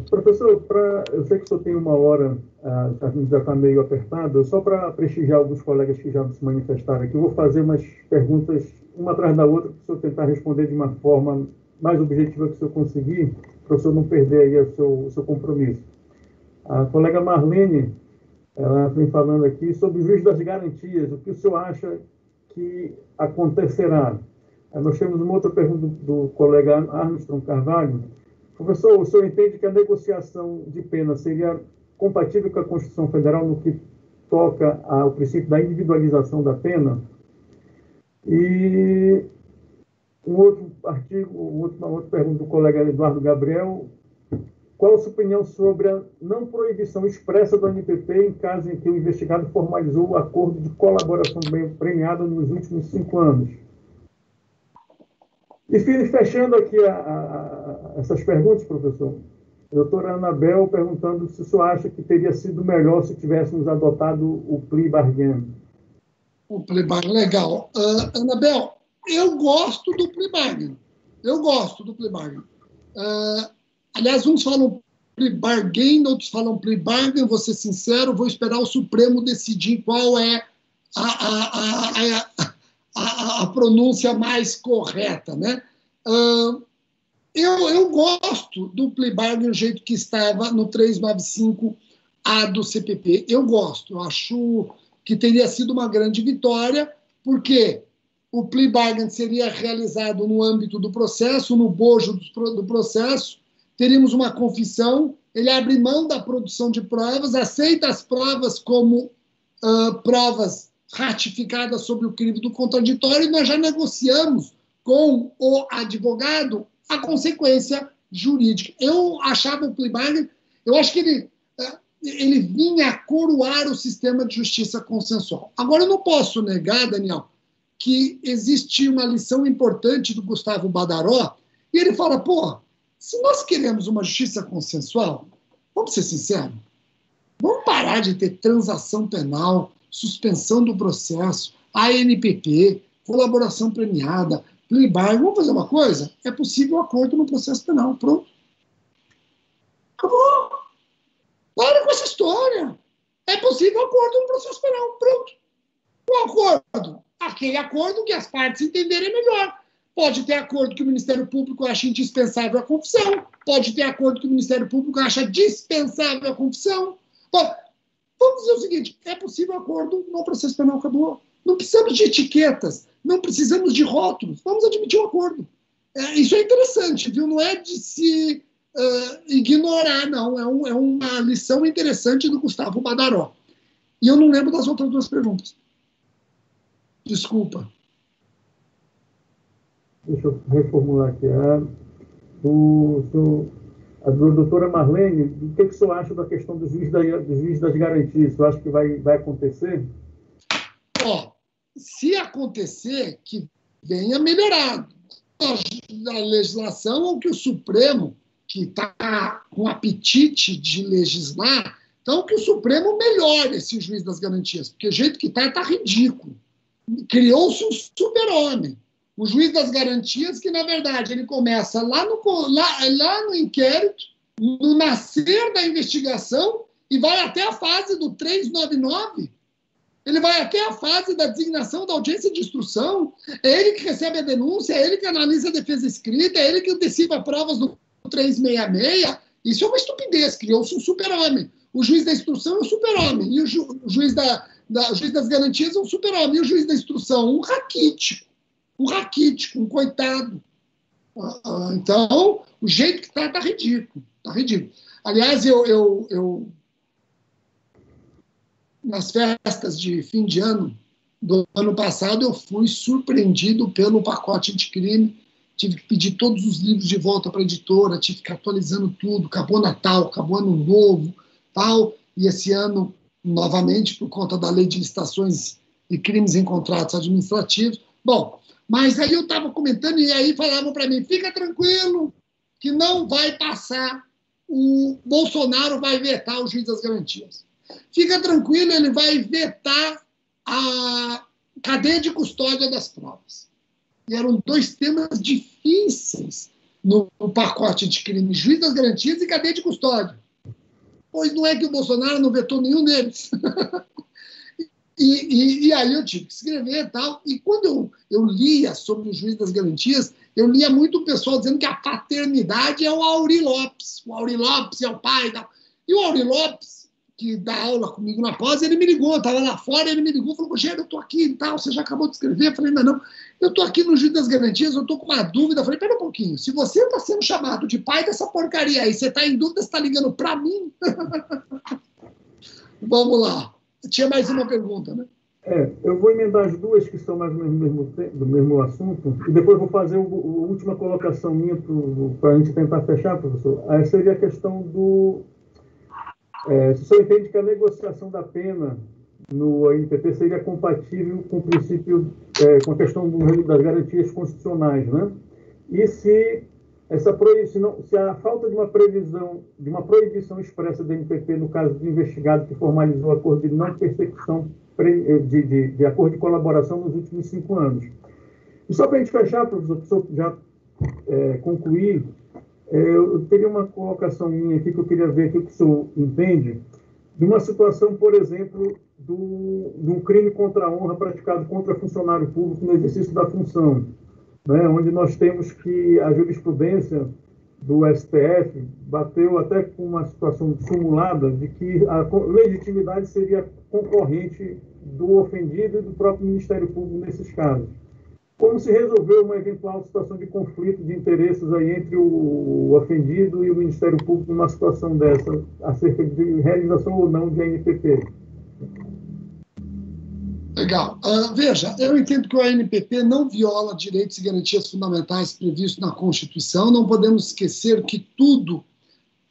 Professor, eu sei que o senhor tem 1 hora, a gente já está meio apertado, só para prestigiar alguns colegas que já se manifestaram aqui, eu vou fazer umas perguntas, uma atrás da outra, para o senhor tentar responder de uma forma mais objetiva que o senhor conseguir, para o senhor não perder aí o seu compromisso. A colega Marlene, ela vem falando aqui sobre o juiz das garantias, o que o senhor acha que acontecerá? Nós temos uma outra pergunta do colega Armstrong Carvalho. Professor, o senhor entende que a negociação de pena seria compatível com a Constituição Federal no que toca ao princípio da individualização da pena? E um outro artigo, uma outra pergunta do colega Eduardo Gabriel. Qual a sua opinião sobre a não proibição expressa do ANPP em caso em que o investigado formalizou o acordo de colaboração premiada nos últimos 5 anos? E fechando aqui essas perguntas, professor, a doutora Anabel perguntando se o senhor acha que teria sido melhor se tivéssemos adotado o plea bargain. O plea bargain, legal. Anabel, eu gosto do plea bargain. Aliás, uns falam plea bargain, outros falam plea bargain, vou ser sincero, vou esperar o Supremo decidir qual é a pronúncia mais correta, né? Eu gosto do plea bargain do jeito que estava no 395A do CPP. Eu gosto, eu acho que teria sido uma grande vitória, porque o plea bargain seria realizado no âmbito do processo, no bojo do processo, teríamos uma confissão, ele abre mão da produção de provas, aceita as provas como provas ratificadas sobre o crime do contraditório, e nós já negociamos com o advogado a consequência jurídica. Eu achava o plea bargain, eu acho que ele vinha coroar o sistema de justiça consensual. Agora, eu não posso negar, Daniel, que existe uma lição importante do Gustavo Badaró, e ele fala, se nós queremos uma justiça consensual, vamos ser sinceros, vamos parar de ter transação penal, suspensão do processo, ANPP, colaboração premiada, plea bargain. Vamos fazer uma coisa? É possível acordo no processo penal. Pronto. Acabou. Para com essa história. É possível acordo no processo penal. Pronto. O acordo. Aquele acordo que as partes entenderem melhor. Pode ter acordo que o Ministério Público acha indispensável a confissão. Pode ter acordo que o Ministério Público acha dispensável a confissão. Vamos dizer o seguinte, é possível acordo no processo penal, acabou. Não precisamos de etiquetas, não precisamos de rótulos, vamos admitir um acordo. Isso é interessante, viu? Não é de se ignorar, não. É uma lição interessante do Gustavo Badaró. E eu não lembro das outras duas perguntas. Desculpa. Deixa eu reformular aqui. A doutora Marlene, o que o senhor acha da questão do juiz das garantias? O senhor acha que vai acontecer? Se acontecer, que venha melhorado. A legislação ou que o Supremo, que está com apetite de legislar, então que o Supremo melhore esse juiz das garantias, porque o jeito que está ridículo. Criou-se um super-homem. O juiz das garantias, que, na verdade, ele começa lá no inquérito, no nascer da investigação, e vai até a fase do 399. Ele vai até a fase da designação da audiência de instrução. É ele que recebe a denúncia, é ele que analisa a defesa escrita, é ele que decide provas do 366. Isso é uma estupidez. Criou-se um super-homem. O juiz da instrução é um super-homem. E o juiz das garantias é um super-homem. E o juiz da instrução, um raquítico, um coitado. Então, o jeito que está ridículo. Está ridículo. Aliás, eu nas festas de fim de ano do ano passado, eu fui surpreendido pelo pacote anticrime. Tive que pedir todos os livros de volta para a editora, tive que ficar atualizando tudo. Acabou Natal, acabou Ano Novo, tal. E esse ano, novamente, por conta da lei de licitações e crimes em contratos administrativos. Bom, mas aí eu estava comentando e aí falavam para mim, fica tranquilo que não vai passar, o Bolsonaro vai vetar o juiz das garantias. Fica tranquilo, ele vai vetar a cadeia de custódia das provas. E eram dois temas difíceis no pacote de crime, juiz das garantias e cadeia de custódia. Pois não é que o Bolsonaro não vetou nenhum deles. E aí eu tive que escrever e tal. E quando eu lia sobre o juiz das garantias, eu lia muito o pessoal dizendo que a paternidade é o Aury Lopes. O Aury Lopes é o pai e tal. E o Aury Lopes, que dá aula comigo na pós, ele me ligou, eu estava lá fora, ele me ligou, falou, Rogério, eu estou aqui e tal, você já acabou de escrever? Eu falei, ainda não, eu estou aqui no juiz das garantias, eu estou com uma dúvida. Eu falei, pera um pouquinho, se você está sendo chamado de pai dessa porcaria aí, você está em dúvida, você está ligando para mim? Vamos lá. Tinha mais uma pergunta, né? Eu vou emendar as duas que são mais do mesmo assunto, e depois vou fazer a última colocação minha para a gente tentar fechar, professor. Seria a questão do... se o senhor entende que a negociação da pena no ANPP seria compatível com o princípio, com a questão das garantias constitucionais, né? E se a falta de uma previsão, de uma proibição expressa do ANPP no caso de investigado que formalizou o acordo de não persecução, de acordo de colaboração nos últimos 5 anos. E só para a gente fechar, professor, já concluir, eu teria uma colocação minha aqui que eu queria ver aqui o que o senhor entende, de uma situação, por exemplo, de um crime contra a honra praticado contra funcionário público no exercício da função, né, onde nós temos que a jurisprudência do STF bateu até com uma situação simulada de que a legitimidade seria concorrente do ofendido e do próprio Ministério Público nesses casos. Como se resolveu uma eventual situação de conflito de interesses aí entre o ofendido e o Ministério Público numa situação dessa, acerca de realização ou não de ANPP? Legal. Veja, eu entendo que o ANPP não viola direitos e garantias fundamentais previstos na Constituição. Não podemos esquecer que tudo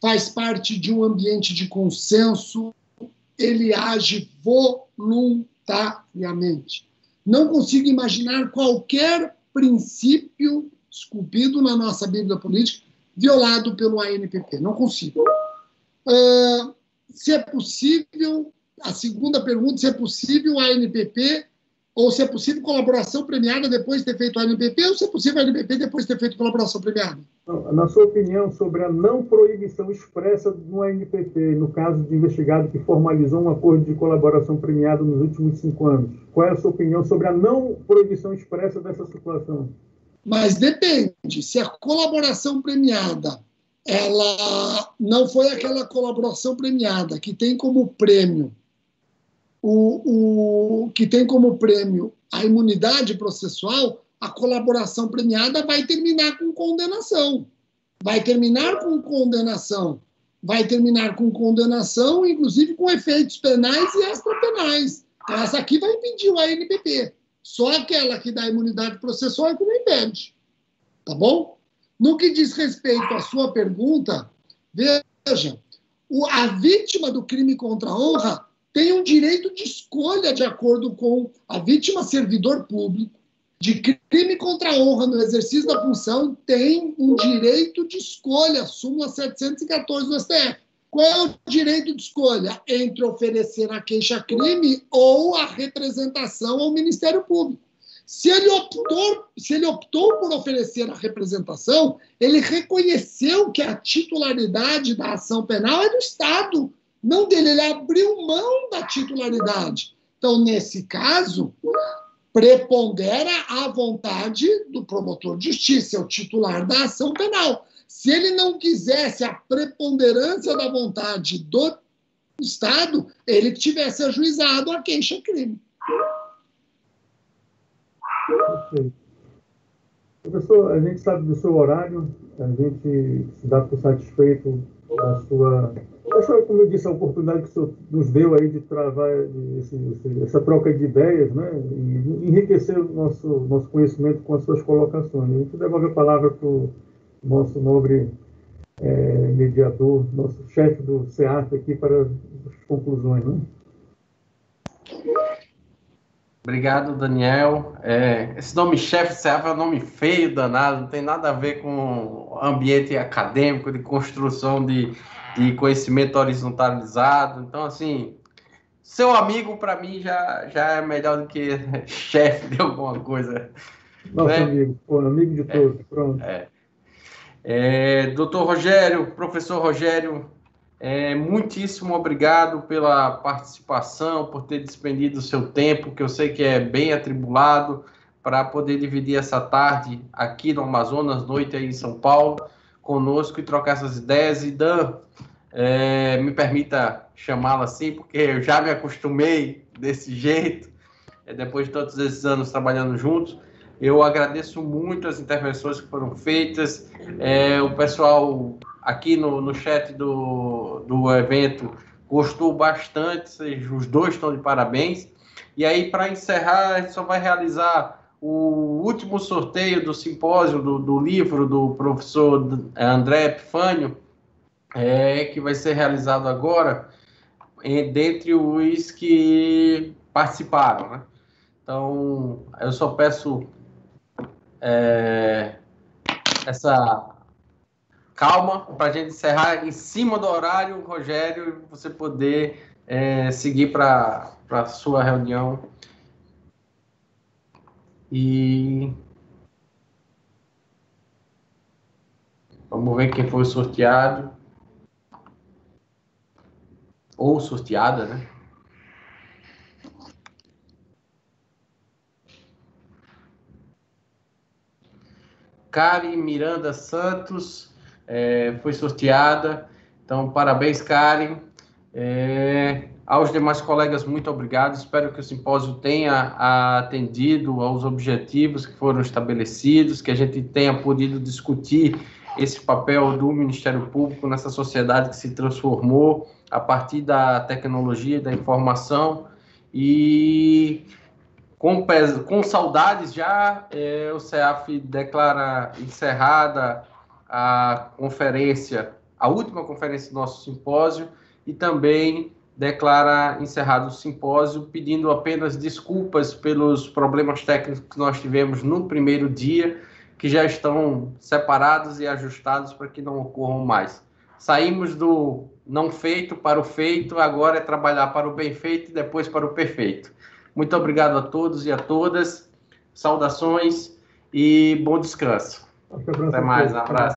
faz parte de um ambiente de consenso. Ele age voluntariamente. Não consigo imaginar qualquer princípio esculpido na nossa Bíblia política violado pelo ANPP. Não consigo. Se é possível, a segunda pergunta, se é possível a ANPP, ou se é possível colaboração premiada depois de ter feito a ANPP, ou se é possível a ANPP depois de ter feito colaboração premiada? Na sua opinião sobre a não proibição expressa no ANPP, no caso de investigado que formalizou um acordo de colaboração premiada nos últimos 5 anos, qual é a sua opinião sobre a não proibição expressa dessa situação? Mas depende. Se a colaboração premiada ela não foi aquela colaboração premiada que tem como prêmio a imunidade processual, a colaboração premiada vai terminar com condenação. vai terminar com condenação. Vai terminar com condenação, inclusive com efeitos penais e extrapenais. Então, essa aqui vai impedir o ANPP. Só aquela que dá imunidade processual é que não impede. Tá bom? No que diz respeito à sua pergunta, veja, a vítima do crime contra a honra tem um direito de escolha, de acordo com a vítima servidor público, de crime contra a honra no exercício da função, tem um direito de escolha, súmula 714 do STF. Qual é o direito de escolha? Entre oferecer a queixa-crime ou a representação ao Ministério Público. Se ele optou por oferecer a representação, ele reconheceu que a titularidade da ação penal é do Estado, não dele. Ele abriu mão da titularidade. Então, nesse caso, prepondera a vontade do promotor de justiça, o titular da ação penal. Se ele não quisesse a preponderância da vontade do Estado, ele tivesse ajuizado a queixa-crime. Perfeito. Professor, a gente sabe do seu horário, a gente se dá por satisfeito da sua, como eu disse, a oportunidade que o senhor nos deu aí de travar essa troca de ideias, né, e enriquecer o nosso conhecimento com as suas colocações. A gente devolve a palavra para o nosso nobre mediador, nosso chefe do SEAF aqui para as conclusões, né? Obrigado, Daniel. Esse nome chefe de SEAF é um nome feio, danado, não tem nada a ver com ambiente acadêmico, de construção de conhecimento horizontalizado. Então, assim, seu amigo, para mim, já é melhor do que chefe de alguma coisa. Nosso amigo, amigo de todos, pronto. Doutor Rogério, professor Rogério, muitíssimo obrigado pela participação, por ter despendido o seu tempo, que eu sei que é bem atribulado, para poder dividir essa tarde aqui no Amazonas, noite aí em São Paulo, conosco e trocar essas ideias. E Dan, me permita chamá-la assim, porque eu já me acostumei desse jeito, depois de todos esses anos trabalhando juntos. Eu agradeço muito as intervenções que foram feitas, o pessoal aqui no chat do evento gostou bastante, os dois estão de parabéns. E aí, para encerrar, a gente só vai realizar o último sorteio do simpósio do livro do professor André Epifânio, que vai ser realizado agora, dentre os que participaram, né? Então, eu só peço essa calma para a gente encerrar em cima do horário, Rogério, e você poder seguir para a sua reunião. E vamos ver quem foi sorteado. Ou sorteada, né? Karen Miranda Santos foi sorteada. Então, parabéns, Karen. Aos demais colegas, muito obrigado. Espero que o simpósio tenha atendido aos objetivos que foram estabelecidos, que a gente tenha podido discutir esse papel do Ministério Público nessa sociedade que se transformou a partir da tecnologia e da informação. E com saudades já, o SEAF declara encerrada a conferência, a última conferência do nosso simpósio, e também declara encerrado o simpósio, pedindo apenas desculpas pelos problemas técnicos que nós tivemos no primeiro dia, que já estão separados e ajustados para que não ocorram mais. Saímos do não feito para o feito, agora é trabalhar para o bem feito e depois para o perfeito. Muito obrigado a todos e a todas. Saudações e bom descanso. Até mais, um abraço.